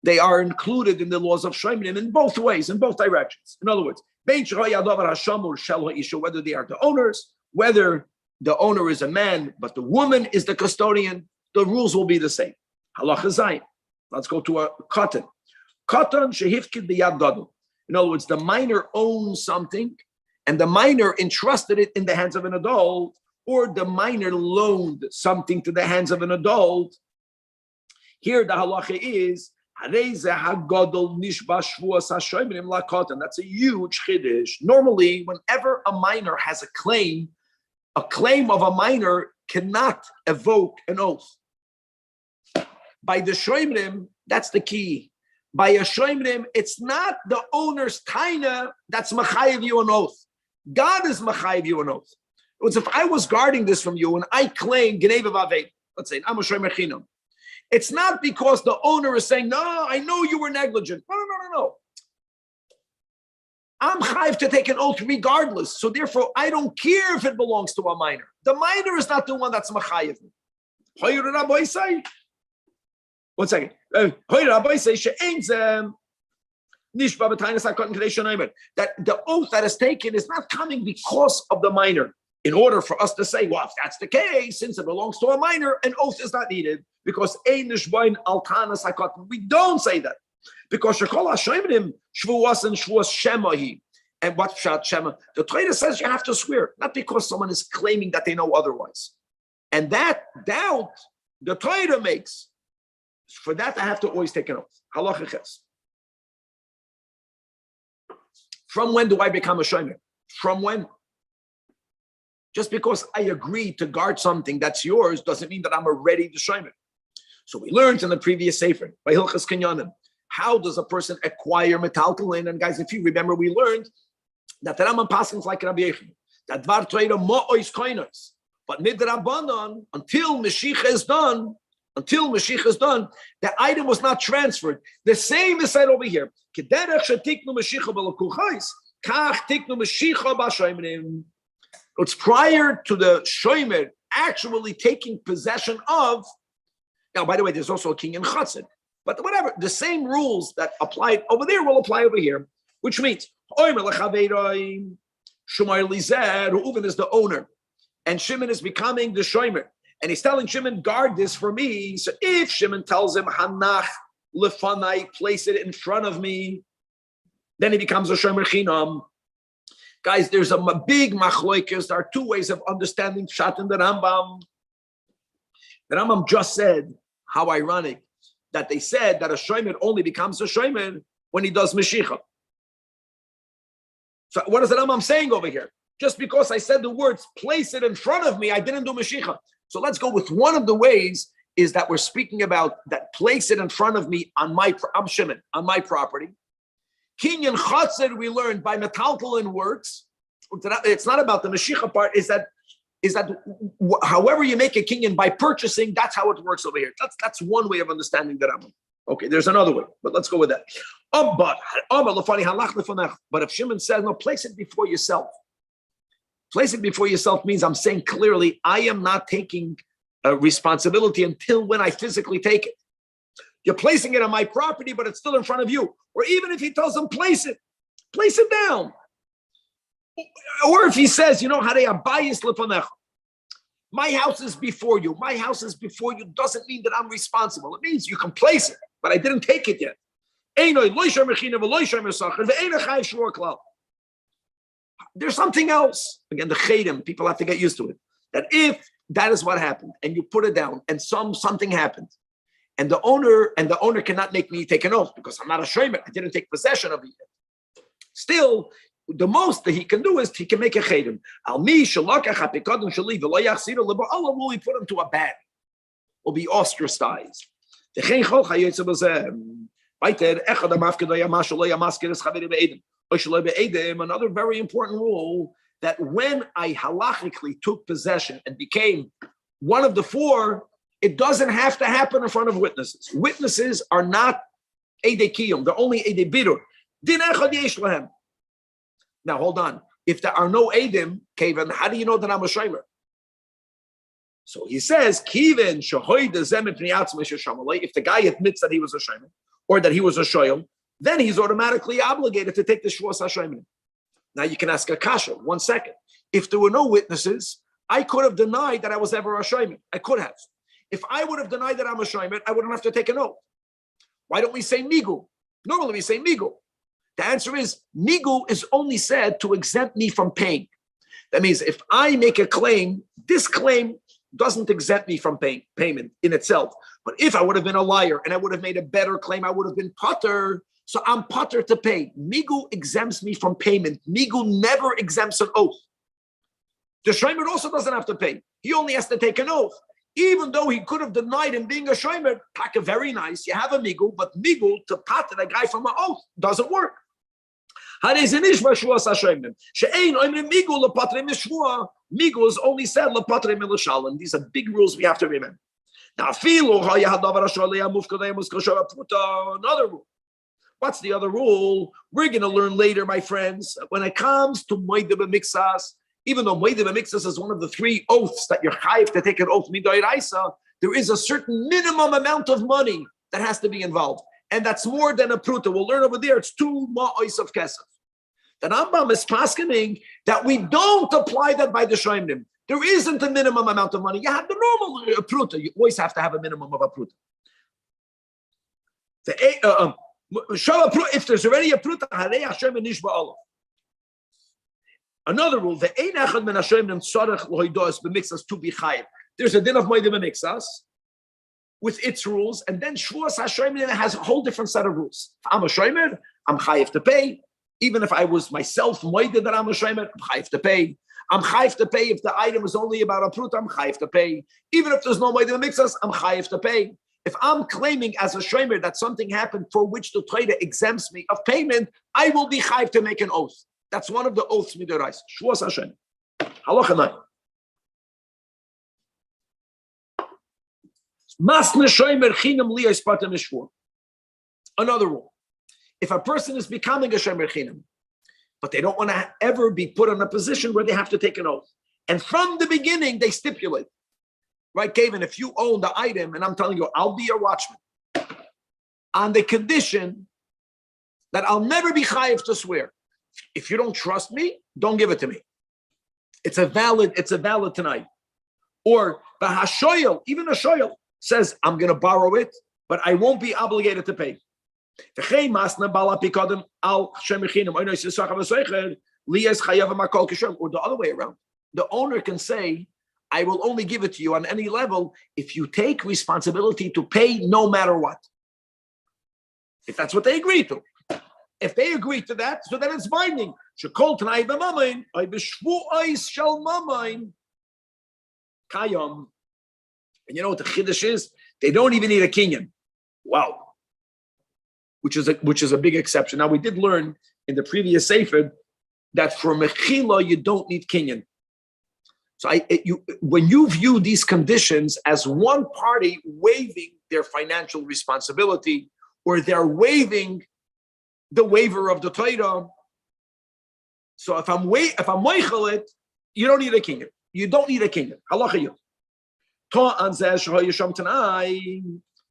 They are included in the laws of shemrim in both ways, in both directions. In other words, whether they are the owners, whether the owner is a man, but the woman is the custodian, the rules will be the same. Halacha zayin. Let's go to a katan. Katan shehifkid b'yad gadol. In other words, the minor owns something, and the minor entrusted it in the hands of an adult, or the minor loaned something to the hands of an adult. Here the halacha is that's a huge chiddush. Normally, whenever a minor has a claim of a minor cannot evoke an oath. By the shoimrim, that's the key. By a shoimrim, it's not the owner's taina that's machayev you an oath. God is machayev you an oath. It was if I was guarding this from you and I claim gnei v'avei, let's say I'm a shomer chinam. It's not because the owner is saying, no, I know you were negligent. No. I'm chayiv to take an oath regardless. So therefore, I don't care if it belongs to a minor. The minor is not the one that's machayev me. One second. That the oath that is taken is not coming because of the minor. In order for us to say, well, if that's the case, since it belongs to a minor, an oath is not needed because we don't say that. Because and what pshat shema? The Torah says you have to swear, not because someone is claiming that they know otherwise. And that doubt the Torah makes. For that, I have to always take an oath. Halacha ches. From when do I become a shomer? From when? Just because I agree to guard something that's yours doesn't mean that I'm already the shomer. So we learned in the previous sefer by Hilchas Kinyanim. How does a person acquire metaltalin? And guys, if you remember, we learned that the Rambam passes like Rabbi Zajac. That var Torah mo'ois koinos. But midrabanan, until Mashiach is done, the item was not transferred. The same is said over here. It's prior to the shomer actually taking possession of. Now, by the way, there's also a king in Chatzin. But whatever, the same rules that applied over there will apply over here, which means Reuven is the owner, and Shimon is becoming the shomer. And he's telling Shimon, guard this for me. So if Shimon tells him, Hanach lefanai, place it in front of me, then he becomes a shomer chinam. Guys, there's a big machloikis. There are two ways of understanding pshat in the Rambam. The Rambam just said, how ironic, that they said that a shomer only becomes a shomer when he does meshicha. So what is the Rambam saying over here? Just because I said the words, place it in front of me, I didn't do meshicha. So let's go with one of the ways is that we're speaking about that place it in front of me on I'm Shimon, on my property. Kinyan Chatzir, we learned by metaltalin works. It's not about the Mashiach part, is that however you make a kinyan by purchasing, that's how it works over here. That's one way of understanding the Rambam. Okay, there's another way, but let's go with that. But if Shimon says, no, place it before yourself. Place it before yourself means I'm saying clearly, I am not taking a responsibility until when I physically take it. You're placing it on my property, but it's still in front of you. Or even if he tells them, place it down. Or if he says, my house is before you. My house is before you doesn't mean that I'm responsible. It means you can place it, but I didn't take it yet. There's something else. Again, the chedim, people have to get used to it. That if that is what happened, and you put it down, and something happened, and the owner cannot make me take an oath because I'm not a shomer. I didn't take possession of it yet. Still, the most that he can do is he can make a chedim. Will he put him to a ban? Will be ostracized. Another very important rule, that when I halachically took possession and became one of the four, it doesn't have to happen in front of witnesses. Witnesses are not Eidei Kiyum, they're only Eidei Bidur. Din echad yesh lahem. Now hold on. If there are no Eidim, Kevin, how do you know that I'm a shomer? So he says, Kevin, if the guy admits that he was a shomer, or that he was a shoyel, then he's automatically obligated to take the Shvuas HaShomer. Now you can ask a kasha, 1 second. If there were no witnesses, I could have denied that I was ever a shomer. I could have. If I would have denied that I'm a shomer, I wouldn't have to take an oath. Why don't we say migu? Normally we say migu. The answer is migu is only said to exempt me from paying. That means if I make a claim, this claim doesn't exempt me from payment in itself. But if I would have been a liar and I would have made a better claim, I would have been pater. So I'm pater to pay. Migu exempts me from payment. Migu never exempts an oath. The shomer also doesn't have to pay. He only has to take an oath. Even though he could have denied him being a shomer, taka, very nice. You have a migu, but migu to pater a guy from an oath doesn't work. Migu is only said lepatre milashalim. These are big rules we have to remember. Now, another rule. What's the other rule? We're going to learn later, my friends. When it comes to moedeh b'mixas, even though moedeh b'mixas is one of the 3 oaths that you're chayiv to take an oath midoraisa, there is a certain minimum amount of money that has to be involved, and that's more than a pruta. We'll learn over there. It's 2 ma'os of kesef. The Rambam is paskening that we don't apply that by the shoimrim. There isn't a minimum amount of money. You have the normal pruta. You always have to have a minimum of a pruta. If there's already a pruta, harei Hashem nishba olav. Another rule: the ein echad min Hashem tzarech lohidos b'mixas to be chayiv. There's a din of moedeh b'mixas with its rules, and then Shvuas Hashem has a whole different set of rules. If I'm a shomer, I'm chayiv to pay. Even if I was myself moedeh that I'm a shomer, I'm chayiv to pay. I'm chayiv to pay if the item is only about a pruta. I'm chayiv to pay. Even if there's no moedeh b'mixas, I'm chayiv to pay. If I'm claiming as a shomer that something happened for which the Torah exempts me of payment, I will be chayiv to make an oath. That's one of the oaths midorais. Shvuas Hashem. Halacha 9. Masne shomer chinam liyos patem mishvur. Another rule. If a person is becoming a shomer chinam, but they don't want to ever be put in a position where they have to take an oath, and from the beginning they stipulate, right, Kevin, if you own the item and I'm telling you, I'll be your watchman, on the condition that I'll never be chayiv to swear. If you don't trust me, don't give it to me. It's a valid tonight. Or the hashoyel, even a shoyel says, I'm going to borrow it, but I won't be obligated to pay. Or the other way around. The owner can say, I will only give it to you on any level if you take responsibility to pay no matter what. If that's what they agree to. If they agree to that, so then it's binding. And you know what the chiddush is? They don't even need a kinyan. Wow. Which is a big exception. Now, we did learn in the previous sefer that for mechila, you don't need kinyan. So when you view these conditions as one party waiving their financial responsibility, or they're waiving the waiver of the Torah, so if I'm meichel it, you don't need a kinyan. You don't need a kinyan. Halacha yud.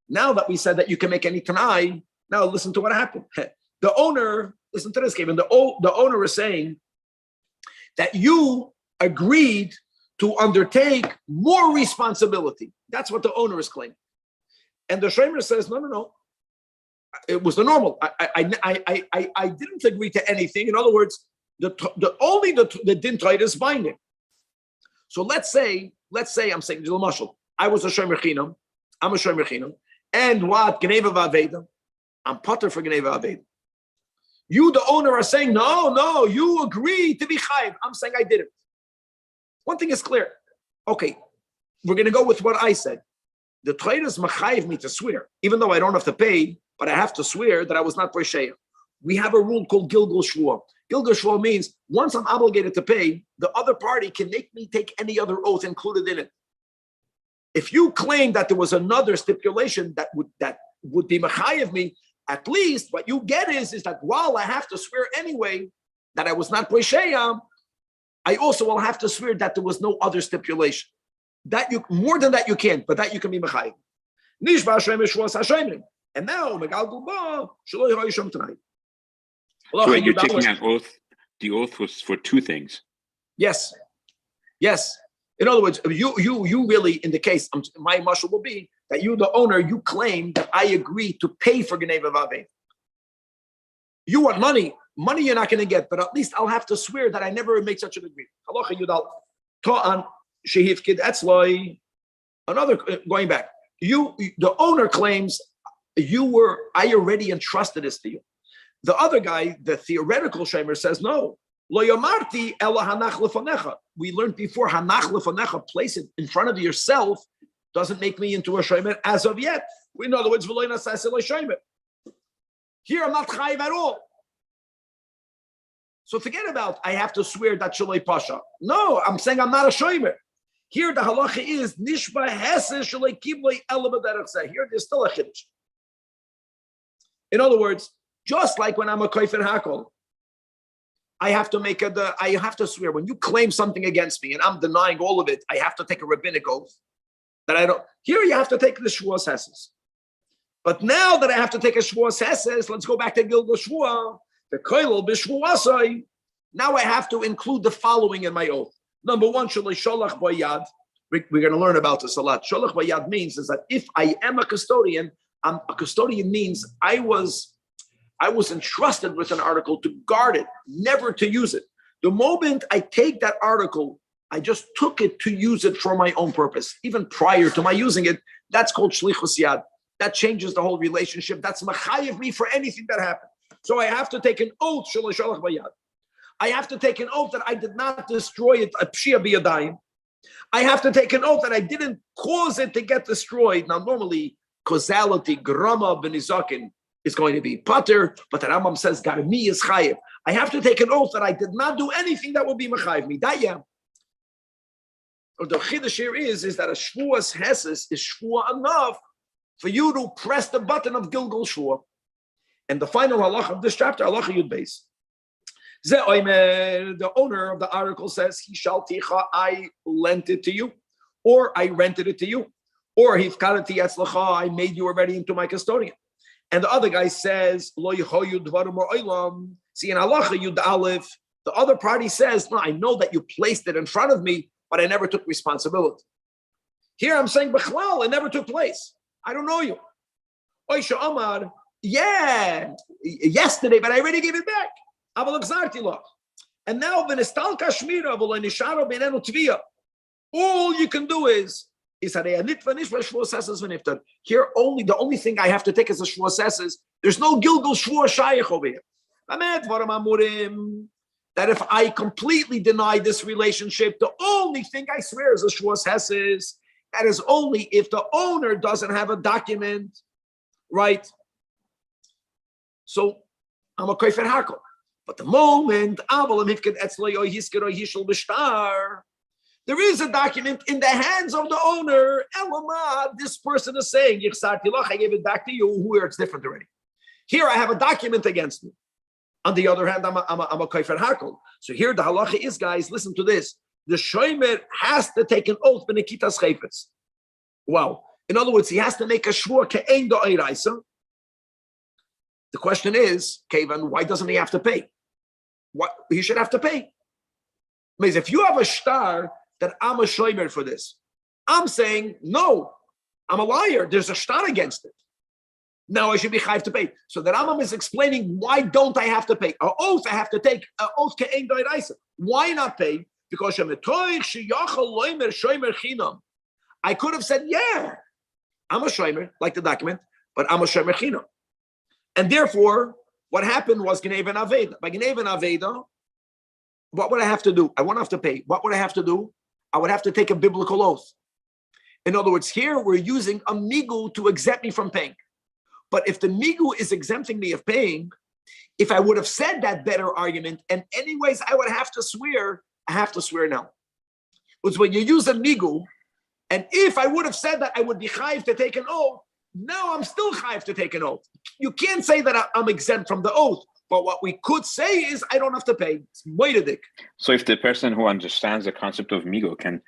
Now that we said that you can make any tanai, now listen to what happened. The owner, listen to this, Kevin. The owner is saying that you agreed to undertake more responsibility. That's what the owner is claiming. And the Shomer says, no. It was the normal. I didn't agree to anything. In other words, the din Torah is binding. So let's say I'm saying I was a Shomer Chinam, I'm a Shomer Chinam, and what Gneva Vaveda, I'm potter for Gneva Vaveda. You, the owner, are saying no, you agree to be chayiv. I'm saying I didn't. One thing is clear. Okay, we're going to go with what I said. The Torah is machayiv me to swear, even though I don't have to pay, but I have to swear that I was not Bresheya. We have a rule called Gilgal Shvuah. Gilgal Shvuah means once I'm obligated to pay, the other party can make me take any other oath included in it. If you claim that there was another stipulation that would be machayiv me, at least what you get is that while I have to swear anyway that I was not Bresheya, I also will have to swear that there was no other stipulation. That you more than that you can't, but that you can be mechayiv. Nishba Hashem Shvuas Hashem. And now Megal Gulba Shaloi Hayisham tonight. So wait, you're taking an oath. The oath was for two things. Yes. In other words, you really, in the case, my mashal will be that you, the owner, you claim that I agree to pay for Gneva Vaved. You want money you're not going to get, but at least I'll have to swear that I never made such an agreement. Halacha Yudal Ta'an Shehif Kid Etzloi. Another going back. The owner claims I already entrusted this to you. The other guy, the theoretical shamer, says no. Lo yamarti ela hanach lefanecha. We learned before hanach lefanecha, place it in front of yourself, doesn't make me into a shamer as of yet. In other words, v'lo nasas lo shamer. Here I'm not chayiv at all. So forget about I have to swear that shaloi pasha. No, I'm saying I'm not a shamer. Here the halacha is nishba hesed shaloi kibloi ela b'derech zeh. Here there's still a chiddush. In other words, just like when I'm a kofer hakol, I have to swear. When you claim something against me and I'm denying all of it, I have to take a rabbinic oath that I don't. Here you have to take the shvuas heses. But now that I have to take a shvuas heses, let's go back to Gilgal Shvuah, the koilel b'shvuasai. Now I have to include the following in my oath. Number one, shaloi sholach bayad. We're going to learn about this a lot. Sholach bayad means is that if I am a custodian, a custodian means I was entrusted with an article to guard it, never to use it. The moment I take that article, I just took it to use it for my own purpose. Even prior to my using it, that's called shlichus yad. That changes the whole relationship. That's machayev me for anything that happened. So I have to take an oath, shaloi shalach bayad. I have to take an oath that I did not destroy it, a pshia biyadayim. I have to take an oath that I didn't cause it to get destroyed. Now, normally, causality, grama b'nizakin, is going to be pater, but the Rambam says garmi is chayiv. I have to take an oath that I did not do anything that will be mechayiv me. That yeah. Or the chiddush here is that a shvuas heses is shvua enough for you to press the button of Gilgal Shvuah. And the final halacha of this chapter, halacha yud beis. The owner of the article says, "He shall ticha, I lent it to you, or I rented it to you, or hifkarati etzlacha, I made you already into my custodian." And the other guy says, "Lo yehoyu dvarim oilam." See, in halacha yud aleph, the other party says, "No, I know that you placed it in front of me, but I never took responsibility." Here I'm saying, "B'chlal, it never took place. I don't know you." Oisha Amar, yeah, yesterday, but I already gave it back. And now, all you can do is here only the only thing I have to take is a shvuas heses. There's no Gilgal Shvuah shayach over here. That if I completely deny this relationship, the only thing I swear is a shvuas heses. That is only if the owner doesn't have a document, right? So I'm a koifer hakel. But the moment there is a document in the hands of the owner, Elamad, this person is saying, I gave it back to you, where it's different already. Here I have a document against me. On the other hand, I'm a koifer hakel. So here the halacha is, guys, listen to this. The shomer has to take an oath b'nekitas chayfetz. Wow. In other words, he has to make a shvur ke'ein da'iraisa. The question is, Kevan, why doesn't he have to pay? What he should have to pay? Means if you have a star that I'm a shomer for this, I'm saying no, I'm a liar. There's a star against it. Now I should be chayv to pay. So the Rambam is explaining why don't I have to pay? An oath I have to take. An oath ke'ein da'iraisa. Why not pay? Because I could have said, yeah, I'm a shomer, like the document, but I'm a shomer chinam. And therefore, what happened was Gneva and Aveda. By Gneva and Aveda, what would I have to do? I won't have to pay. What would I have to do? I would have to take a biblical oath. In other words, here we're using a migu to exempt me from paying. But if the migu is exempting me of paying, if I would have said that better argument, and anyways, I would have to swear, I have to swear now. It's when you use a migu, and if I would have said that I would be chayiv to take an oath, now I'm still chayiv to take an oath. You can't say that I'm exempt from the oath, but what we could say is I don't have to pay. It's moededik. So if the person who understands the concept of migo can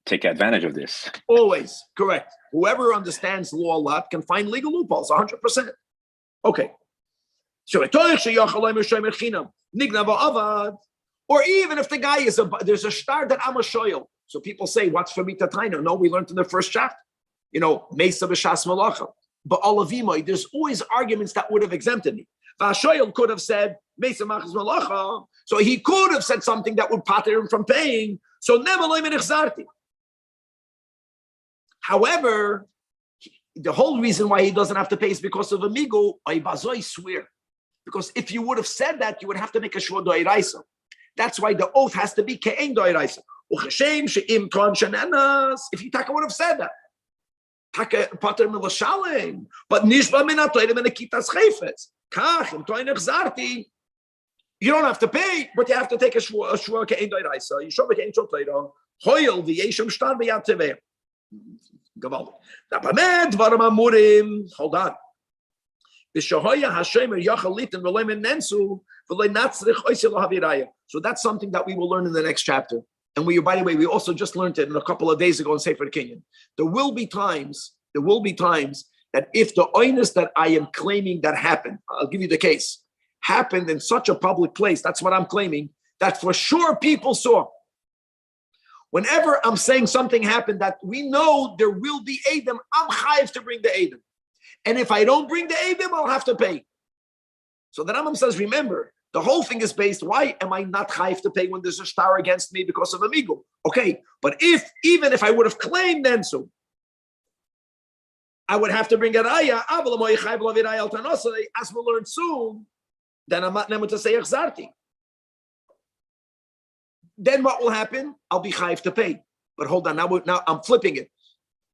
take advantage of this. Always, correct. Whoever understands law a lot can find legal loopholes, 100%. Okay. Or even if the guy is there's a star that I'm a shoyel. So people say, what's for me to taina? No, we learned in the first chapter. Mesa b'shas malacha. But olavimoi, there's always arguments that would have exempted me. Vashoyel could have said, Mesa machas malacha. So he could have said something that would pater him from paying. So never loy menichzarti. However, the whole reason why he doesn't have to pay is because of amigo, I swear. Because if you would have said that, you would have to make a shvur doiraisa. That's why the oath has to be ke'ein doiraisa. If you would have said that. But nishba min atoyre min kitas chayfetz. Kach im toy nechzarti. You don't have to pay, but you have to take a shvur ke'ein doiraisa. You show me ke'ein shotayra. Hoyel v'yeshem shtar b'yad teveh. Gavaldik. Hold on. So that's something that we will learn in the next chapter. And by the way, we also just learned it a couple of days ago in Sefer Kinyan. There will be times that if the oinus that I am claiming that happened, I'll give you the case, happened in such a public place, that's what I'm claiming, that for sure people saw. Whenever I'm saying something happened that we know there will be Edom, I'm chayiv to bring the Edom. And if I don't bring the Edom, I'll have to pay. So the Rambam says, remember, the whole thing is based, why am I not chayiv to pay when there's a star against me because of amigo? Okay, but even if I would have claimed then so, I would have to bring a raya, as we'll learn soon, then I'm not never to say echzarti. Then what will happen? I'll be chayiv to pay. But hold on, now I'm flipping it.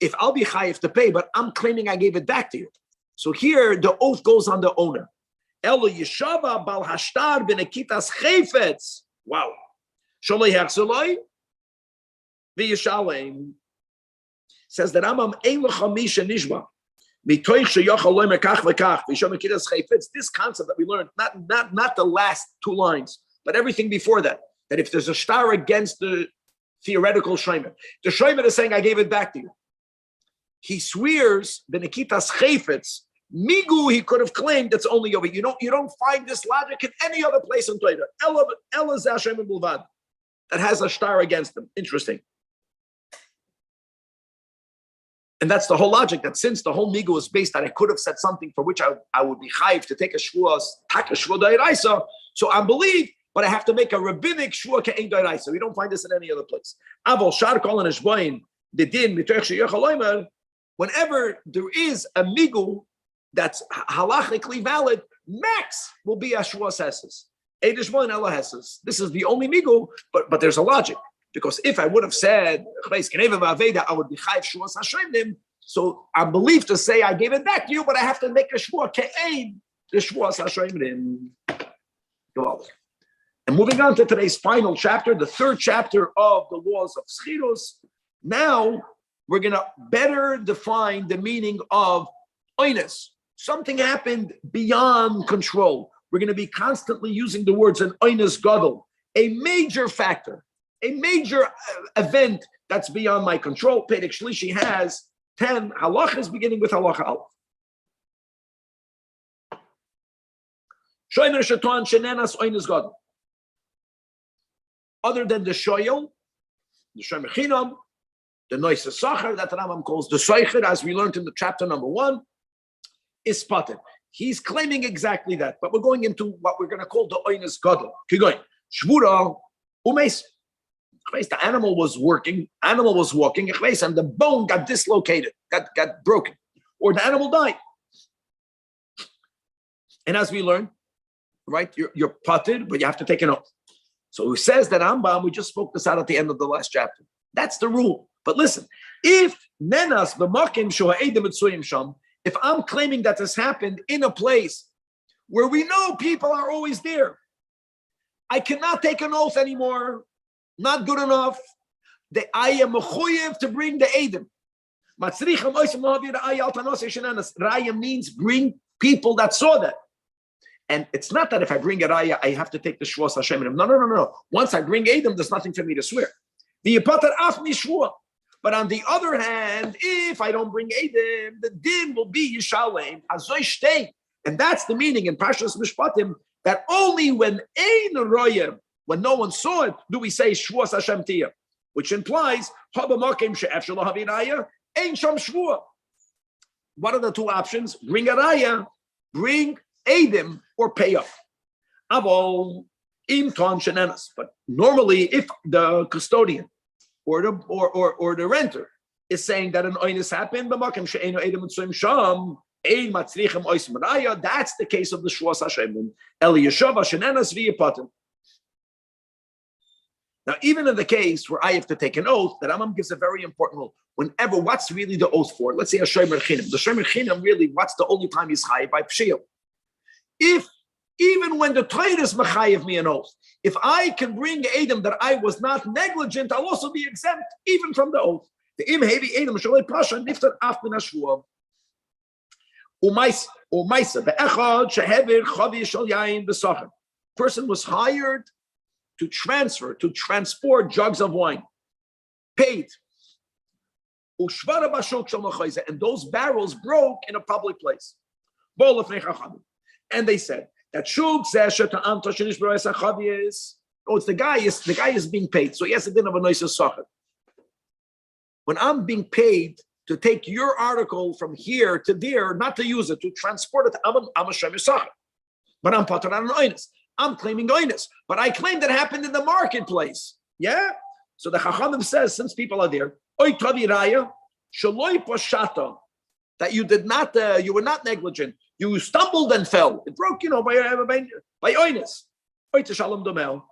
If I'll be chayiv to pay, but I'm claiming I gave it back to you. So here, the oath goes on the owner. Elo yeshava bal hashtar b'nekitas chayfetz. Wow. Sholei herzeloi v'yishalem. Says that Rambam ein l'chamisha nishba. Mitoich sheyochal loy mekach v'kach v'yishom nekitas chayfetz. This concept that we learned, not the last two lines, but everything before that. That if there's a star against the theoretical shomer, the shomer is saying, I gave it back to you. He swears, b'nekitas chayfetz, migu, he could have claimed it's only over. You don't find this logic in any other place in Torah. Ela zeh shomer bulvad, that has a star against them. Interesting. And that's the whole logic, that since the whole migu is based that I could have said something for which I would be chayiv to take a shvur d'oraisa, so I believe, but I have to make a rabbinic shvur ke'ein d'oraisa. We don't find this in any other place. Avol shar kol hashboin b'din mitoich sheyochal loymer. Whenever there is a migu that's halachically valid, max will be a shvur hesses. This is the only migu, but there's a logic. Because if I would have said, I would be chayiv shuas hashemim. So I'm believed to say I gave it back to you, but I have to make a shua ke'ein the shuas hashemim. And moving on to today's final chapter, the third chapter of the laws of schirus. Now we're going to better define the meaning of oinus. Something happened beyond control. We're going to be constantly using the words an oinus gadol, a major factor, a major event that's beyond my control. Perek Shlishi has 10 halachas, beginning with halacha aleph. Shomer shetoan shenenas oinus gadol. Other than the shoyel, the shomer chinam, the noise sachar that Rambam calls the soicher, as we learned in the chapter number 1, is spotted. He's claiming exactly that, but we're going into what we're going to call the oinus gadol. Keep going. Shvura umeis. The animal was walking, and the bone got dislocated, got broken, or the animal died. And as we learned, right, you're potted, but you have to take an oath. So he says that Rambam, we just spoke this out at the end of the last chapter. That's the rule. But listen, if nenas b'makim shoha'edim etzuyim sham, if I'm claiming that this happened in a place where we know people are always there, I cannot take an oath anymore. Not good enough. I am mechuyev to bring the edim. Raya means bring people that saw that. And it's not that if I bring a raya, I have to take the shvus Hashem. No. Once I bring edim, there's nothing for me to swear. But on the other hand, if I don't bring edim, the din will be yishalem azoy shtei. And that's the meaning in Parshas Mishpatim, that only when ein royem, when no one saw it, do we say shvuas Hashem tiyah, which implies habamakim she'ef shelo havinaya ein sham shvua. What are the two options? Bring a raya, bring edim, or pay up. Avol im ton shenenas. But normally, if the custodian or the renter is saying that an oinus happened, b'makim she'eino edim etzuyim sham, ein matzrichem oisim raya. That's the case of the shvuas Hashem. Eli yeshava shenenas v'yipatim. Now, even in the case where I have to take an oath, the Rambam gives a very important rule. Whenever, what's really the oath for? Let's say a shomer chinam. The shomer chinam really, what's the only time he's chayiv? By pshiyah. If, even when the Torah is mechayiv me an oath, if I can bring edim that I was not negligent, I'll also be exempt, even from the oath. The im hevi edim shalei pasha niftar af min hashvuah. Umaisa be'echad shehevir chavi shal yain b'sachem. Person was hired to transport jugs of wine, paid. And those barrels broke in a public place. And they said that it's the guy is being paid, so he has a din of a noise sachet. When I'm being paid to take your article from here to there, not to use it, to transport it, I'm a shem sachet, but I'm patur on an oinus. I'm claiming oinus, but I claim that happened in the marketplace. Yeah? So the Chachamim says, since people are there, oy tavi raya, shaloi poshata, that you did not, you were not negligent. You stumbled and fell. It broke, by oinus. Oy teshalom domel.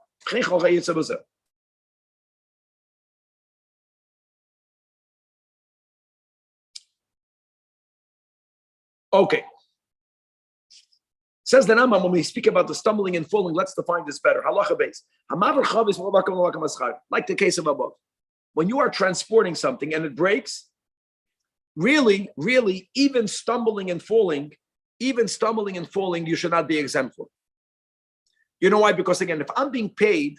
Okay. Says the Rambam, when we speak about the stumbling and falling, let's define this better. Halacha base. Like the case of above. When you are transporting something and it breaks, really, even stumbling and falling, you should not be exempt from. You know why? Because again, if I'm being paid,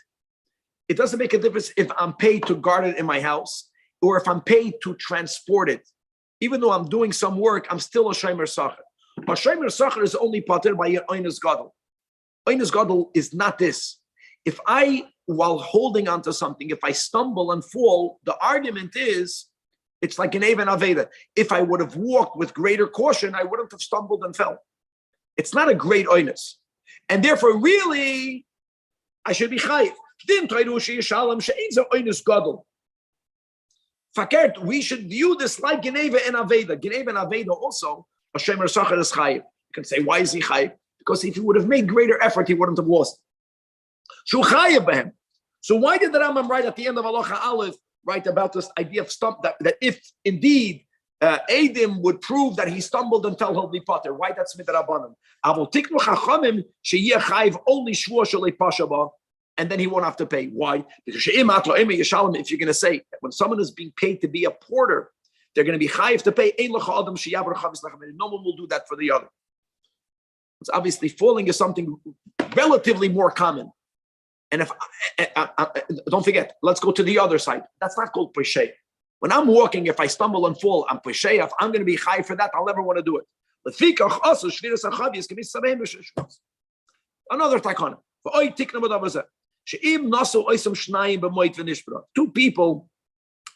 it doesn't make a difference if I'm paid to guard it in my house or if I'm paid to transport it. Even though I'm doing some work, I'm still a shomer sachet. A shomer sachet is only pater by an oinus gadol. Oinus gadol is not this. If I, while holding onto something, if I stumble and fall, the argument is, it's like an Even Aveda. If I would have walked with greater caution, I wouldn't have stumbled and fell. It's not a great oinus. And therefore, really, I should be chayiv. Fakert, we should view this like Geneva and Aveda. Geneva and Aveda also, a shomer sachet is chayiv. You can say, why is he chayiv? Because if he would have made greater effort, he wouldn't have lost. Shu chayiv b'hem. So why did the Rambam write at the end of Halacha Aleph, write about this idea of stump, that if indeed Eidim would prove that he stumbled and fell, he'll be potter? Why that's midrabanan? Avol tiknu chachamim sheyeh chayiv only shvua shalei pashaba, and then he won't have to pay. Why? Because if you're going to say that when someone is being paid to be a porter, they're going to be chayiv to pay. No one will do that for the other. It's obviously falling is something relatively more common. And if don't forget, let's go to the other side. That's not called peshay. When I'm walking, if I stumble and fall, I'm peshay. If I'm going to be chayiv for that, I'll never want to do it. Another takana. Two people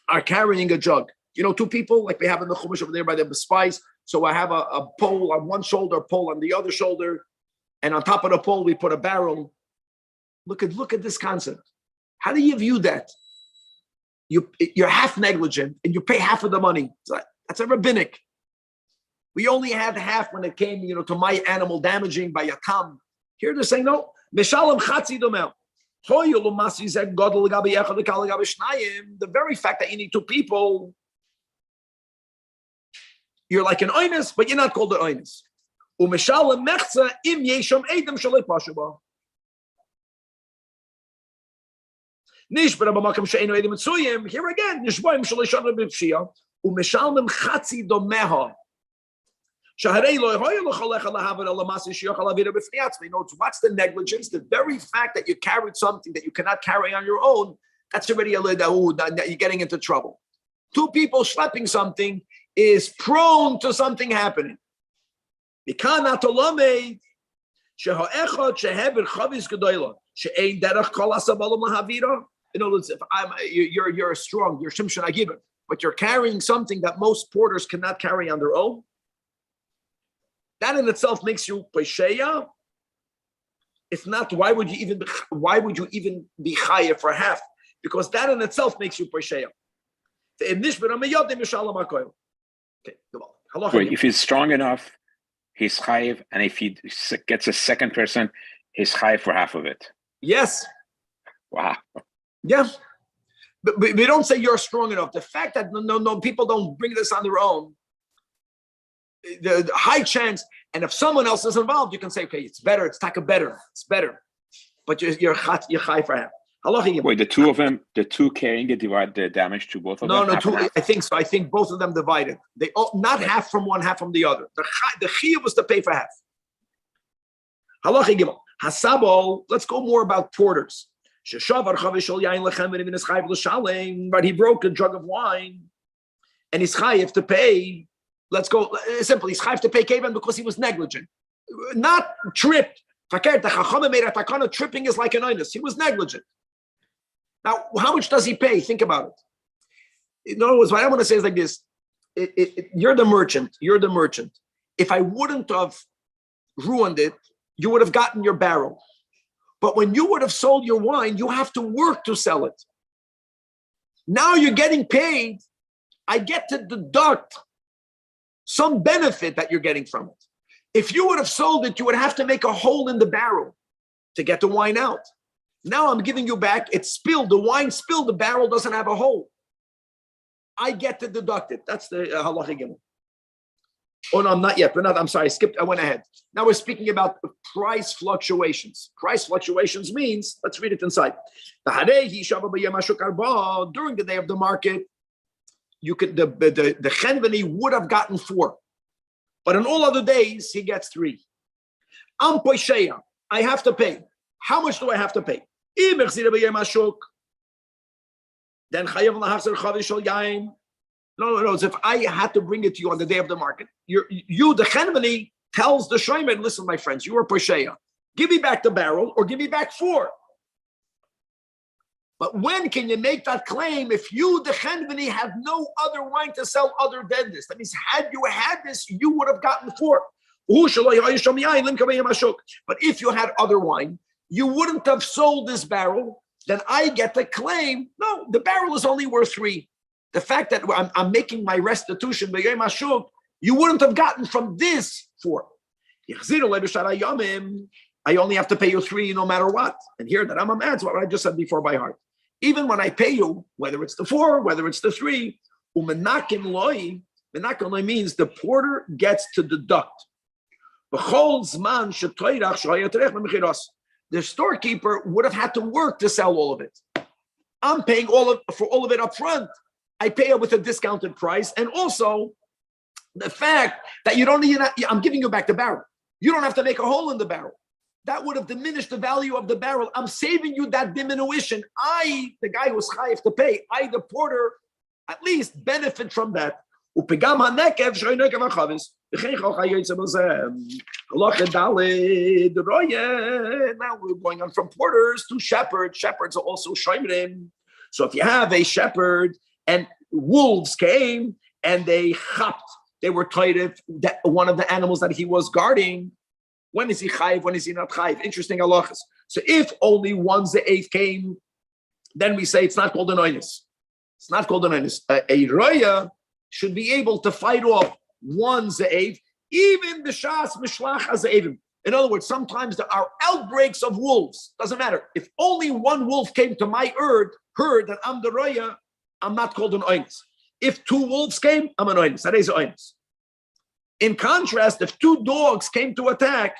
are carrying a jug. Two people, like we have in the Chumash over there by the spice. So I have a pole on one shoulder, a pole on the other shoulder, and on top of the pole we put a barrel. Look at this concept. How do you view that? You're half negligent and you pay half of the money. That's a rabbinic. We only had half when it came, to my animal damaging by a tam. Here they're saying no. The very fact that you need two people, you're like an oinus, but you're not called an oinus. Here again, what's the negligence? The very fact that you carried something that you cannot carry on your own, that's already that you're getting into trouble. Two people schlepping something is prone to something happening. In other words, if you're strong, you're Shimshon Agibah, but you're carrying something that most porters cannot carry on their own. That in itself makes you pesheya. If not, why would you even be chayav for half? Because that in itself makes you pesheya. Wait, if he's strong enough, he's chayiv, and if he gets a second person, he's chayiv for half of it. Yes. Wow. Yeah. But we don't say you're strong enough. The fact that no people don't bring this on their own, the high chance, and if someone else is involved, you can say, okay, it's better, it's better. But you're chayiv for half. Wait, the two carrying it, divide the damage to both of them? No, two. I think so. I think both of them divided. They not half from one, half from the other. The chiyuv was to pay for half. Halacha gimel. Hasabo. Let's go more about porters. But he broke a jug of wine, and he's chayiv to pay. Let's go simply. He's chayiv to pay kevan because he was negligent, not tripped. The Chachamim made a takana. Tripping is like an oinus. He was negligent. Now, how much does he pay? Think about it. In other words, what I want to say is like this. You're the merchant. If I wouldn't have ruined it, you would have gotten your barrel. But when you would have sold your wine, you have to work to sell it. Now you're getting paid. I get to deduct some benefit that you're getting from it. If you would have sold it, you would have to make a hole in the barrel to get the wine out. Now I'm giving you back. It's spilled. The wine spilled. The barrel doesn't have a hole. I get to deduct it. That's the halacha gimel. Oh no, I'm not yet. I'm sorry. I skipped. I went ahead. Now we're speaking about price fluctuations. Price fluctuations means, let's read it inside. During the day of the market, you could the chenveni would have gotten 4, but on all other days he gets 3. I'm poisheya. I have to pay. How much do I have to pay? Then chayav lahachzer chavish shel yain. No. If I had to bring it to you on the day of the market, you the chenveni, tells the shayman, listen, my friends, you are posheya. Give me back the barrel or give me back 4. But when can you make that claim if you, the chenveni, have no other wine to sell other than this? That means had you had this, you would have gotten 4. But if you had other wine, you wouldn't have sold this barrel, then I get the claim. No, the barrel is only worth 3. The fact that I'm making my restitution, you wouldn't have gotten from this 4. I only have to pay you 3 no matter what. And here the Rambam adds what I just said before by heart. Even when I pay you, whether it's the 4, whether it's the 3, umenakin loi means the porter gets to deduct. The storekeeper would have had to work to sell all of it. I'm paying for all of it up front. I pay it with a discounted price. And also the fact that I'm giving you back the barrel. You don't have to make a hole in the barrel. That would have diminished the value of the barrel. I'm saving you that diminution. The guy who's chayiv to pay, the porter, at least benefit from that. Now we're going on from porters to shepherds. Shepherds are also shoymrim. So if you have a shepherd and wolves came and they were tied that one of the animals that he was guarding. When is he chayiv? When is he not chayiv? Interesting halachas. So if only one ze'ef came, then we say it's not called an oinus. It's not called an oinus. A roya should be able to fight off one ze'ef, even the shas mishlach haze'evim. In other words, sometimes there are outbreaks of wolves. Doesn't matter. If only one wolf came to my herd that I'm the roya, I'm not called an oinus. If 2 wolves came, I'm an oinus. That is an oinus. In contrast, if 2 dogs came to attack,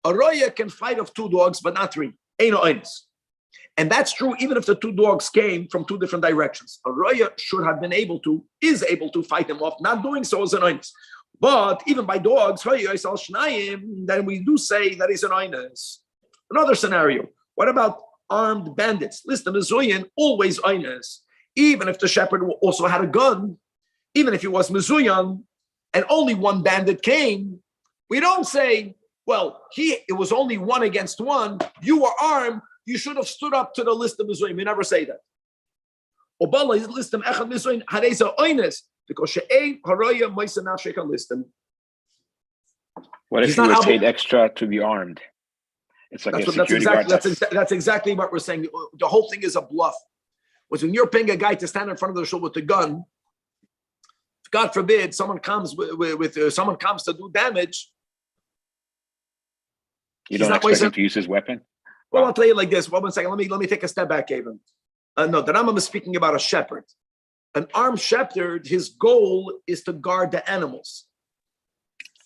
a roya can fight off 2 dogs, but not 3. Ain't no oinus. And that's true even if the 2 dogs came from 2 different directions. A roya should have been is able to fight them off. Not doing so is an oinus. But even by dogs, then we do say that is an oinus. Another scenario. What about armed bandits? Listen, mezuyin, always oinus. Even if the shepherd also had a gun, even if he was mezuyan, and only 1 bandit came, we don't say, well, it was only 1 against 1. You were armed. You should have stood up to the list of Mizuim. We never say that. What if you were paid extra to be armed? It's like that's exactly what we're saying. The whole thing is a bluff. When you're paying a guy to stand in front of the shul with a gun, God forbid someone comes someone comes to do damage. You don't expect him to use his weapon? Well, I'll tell you like this. 1 second. Let me take a step back, even. No, the Rambam is speaking about a shepherd. An armed shepherd, his goal is to guard the animals.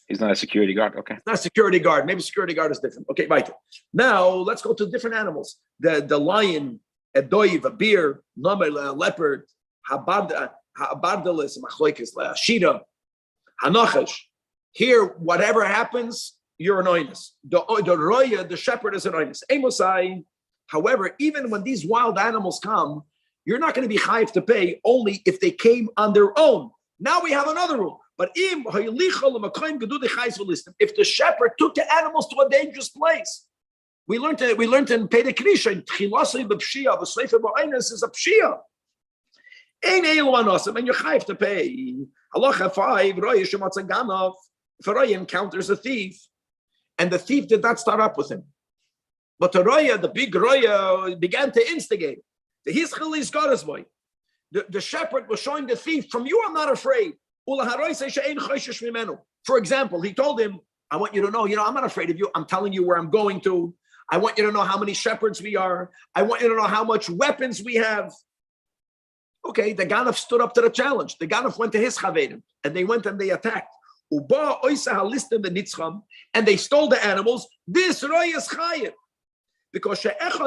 He's not a security guard. Okay. Not a security guard. Maybe security guard is different. Okay, right. Now let's go to different animals. The lion, a doiv, a bear, a leopard, habardalis, a shida, hanachash. Here, whatever happens, you're an oinus. The roya, the shepherd, is an oinus. Emosai. However, even when these wild animals come, you're not going to be chayiv to pay only if they came on their own. Now we have another rule. But if the shepherd took the animals to a dangerous place, we learned in Perek Rishon, Tchilasei b'pshia, v'sleifa b'oinus is a pshia. Ein elu anosim, and you're chayiv to pay. Halacha 5, roya shematza ganav. If a roya encounters a thief, and the thief did not start up with him, but the roya, the big roya, began to instigate. The shepherd was showing the thief, from you I'm not afraid. For example, he told him, I want you to know, I'm not afraid of you. I'm telling you where I'm going to. I want you to know how many shepherds we are. I want you to know how much weapons we have. Okay, the Ganaf stood up to the challenge. The Ganaf went to his chavedim, and they went and they attacked. And they stole the animals. This roya is chayiv. Because as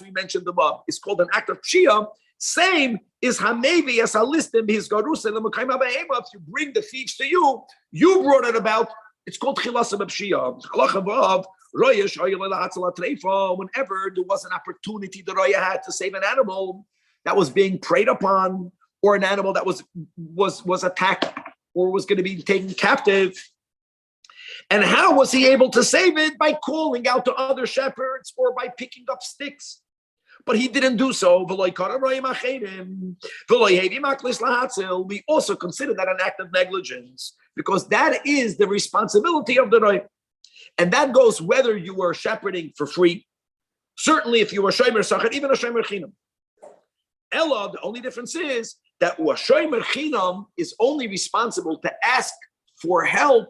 we mentioned above, is called an act of pshia. Same is hamevi as halistim his garusa. If you bring the thieves to you, you brought it about. It's called chilasa b'pshia. Whenever there was an opportunity the roya had to save an animal that was being preyed upon, or an animal that was attacked or was going to be taken captive. And how was he able to save it? By calling out to other shepherds or by picking up sticks. But he didn't do so. We also consider that an act of negligence, because that is the responsibility of the roya. And that goes whether you were shepherding for free. Certainly if you were shomer sachar, even a shomer chinam. Ella, the only difference is that a shomer chinam is only responsible to ask for help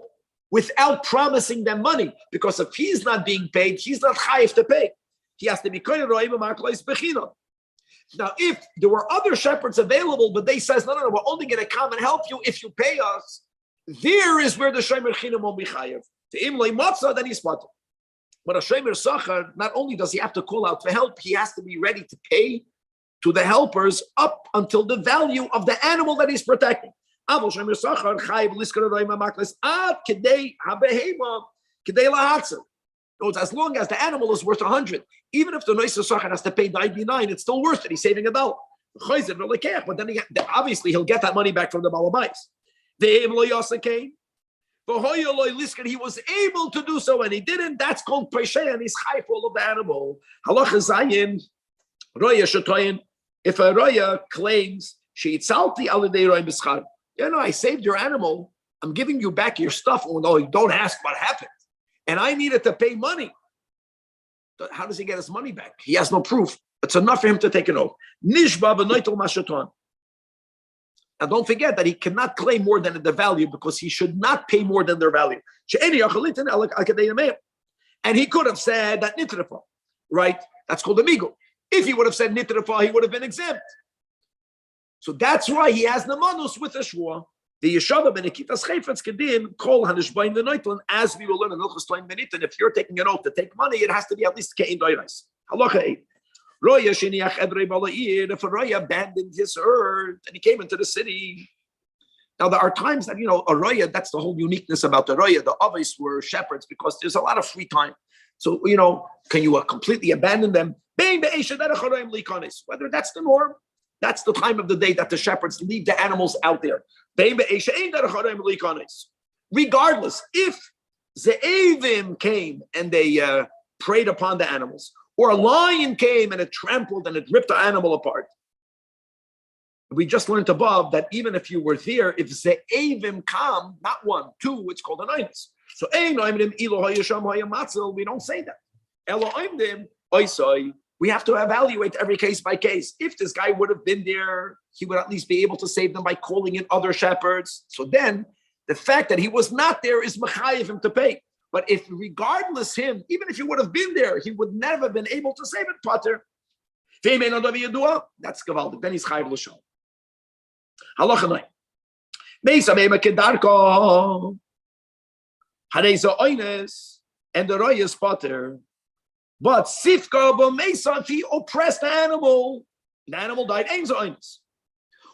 without promising them money, because if he's not being paid, he's not chayiv to pay. He has to be kohen roim u'maklois bechina. Now, if there were other shepherds available, but they says, no, we're only going to come and help you if you pay us, there is where the shomer chinam won't be chayiv. To imlay matzah, then he's potter. But a shomer sachar, not only does he have to call out for help, he has to be ready to pay to the helpers up until the value of the animal that he's protecting. As long as the animal is worth 100, even if the noise sachar has to pay 99, it's still worth it. He's saving $1. But then obviously he'll get that money back from the balabais. He was able to do so and he didn't. That's called peshe, and he's high for all of the animal. Halacha zayin, roya shetoyin. If a roya claims sheitzalti alidei roya mischar, I saved your animal. I'm giving you back your stuff. Oh no, don't ask what happened. And I needed to pay money. How does he get his money back? He has no proof. It's enough for him to take an oath. Nishba b'noitel mashaton. Now, don't forget that he cannot claim more than the value because he should not pay more than their value. And he could have said that nitrafa, right? That's called amigo. If he would have said nitrafa, he would have been exempt. So that's why he has the manus with a shua. The yeshava benekitas chayfetz kedin kol hanishbain v'noitlin, as we will learn in Hilchos Toin Benitin. If you're taking an oath to take money, it has to be at least kein doirais. Halacha 8. If a Roya abandoned his herd and he came into the city. Now, there are times that, a Roya, that's the whole uniqueness about the Roya. The others were shepherds because there's a lot of free time. So, can you completely abandon them? Whether that's the norm, that's the time of the day that the shepherds leave the animals out there. Regardless, if Ze'evim came and they preyed upon the animals, or a lion came and it trampled and it ripped the animal apart. We just learned above that even if you were there, if Ze'evim come, not one, two, it's called an einus. So we don't say that. We have to evaluate every case by case. If this guy would have been there, he would at least be able to save them by calling in other shepherds. So then the fact that he was not there is mechayev him to pay. But if regardless him, even if he would have been there, he would never have been able to save it, Potter. That's Gavaldik. Then he's Chayiv L'Shal. Halacha 9. Meisa Meima Kedarko. Hareza Oines. And the Roy is Potter. But Sifka Meisa, if he oppressed the animal died. Ain't Oines.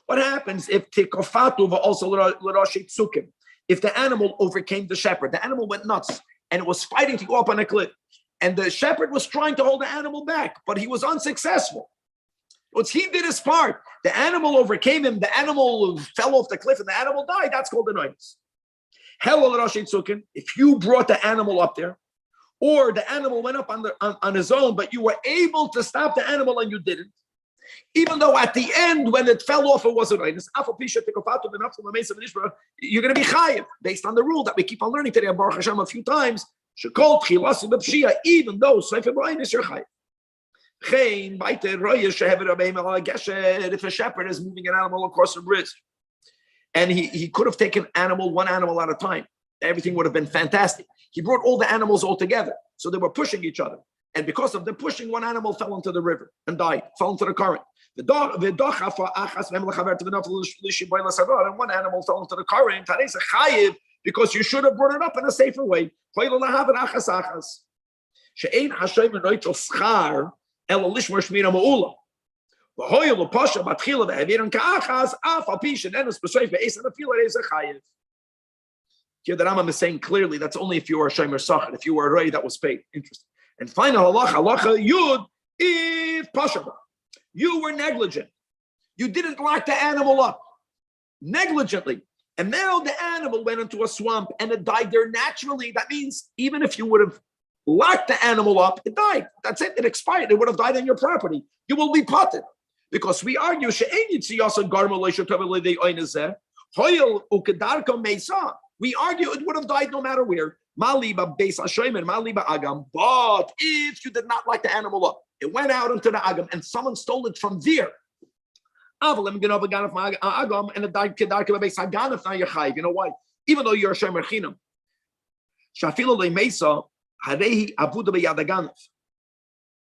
What happens if Tikofatu also L'Roshi Tzukim? If the animal overcame the shepherd, the animal went nuts and it was fighting to go up on a cliff. And the shepherd was trying to hold the animal back, but he was unsuccessful. He did his part. The animal overcame him. The animal fell off the cliff and the animal died. That's called the noise. If you brought the animal up there, or the animal went up on his own, but you were able to stop the animal and you didn't, even though at the end, when it fell off, it wasn't right. You're going to be chayiv based on the rule that we keep on learning today, Baruch Hashem, a few times. Even though Sefer is your chayiv. If a shepherd is moving an animal across a bridge, and he could have taken one animal at a time, everything would have been fantastic. He brought all the animals all together, so they were pushing each other. And because of the pushing, one animal fell into the river and died, fell into the current. And one animal fell into the current because you should have brought it up in a safer way. Here the Rambam is saying clearly that's only if you were a shomer sachar, if you were a rei that was paid. Interesting. And final halacha yud, if pasha, you were negligent. You didn't lock the animal up negligently. And now the animal went into a swamp and it died there naturally. That means even if you would have locked the animal up, it died. That's it. It expired. It would have died on your property. You will be potted. Because we argue, we argue it would have died no matter where. But if you did not lock the animal up, it went out into the agam and someone stole it from there. And it died. You know why? Even though you're a shomer chinam, Shafilo le'meisa harehi avuda b'yadaganav.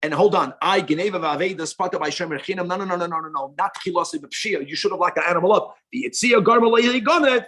And hold on, I geneva v'aveda spata by shemer chinam. No, not chilasi b'pshia. You should have locked the animal up. The yitzia garma le'higanet.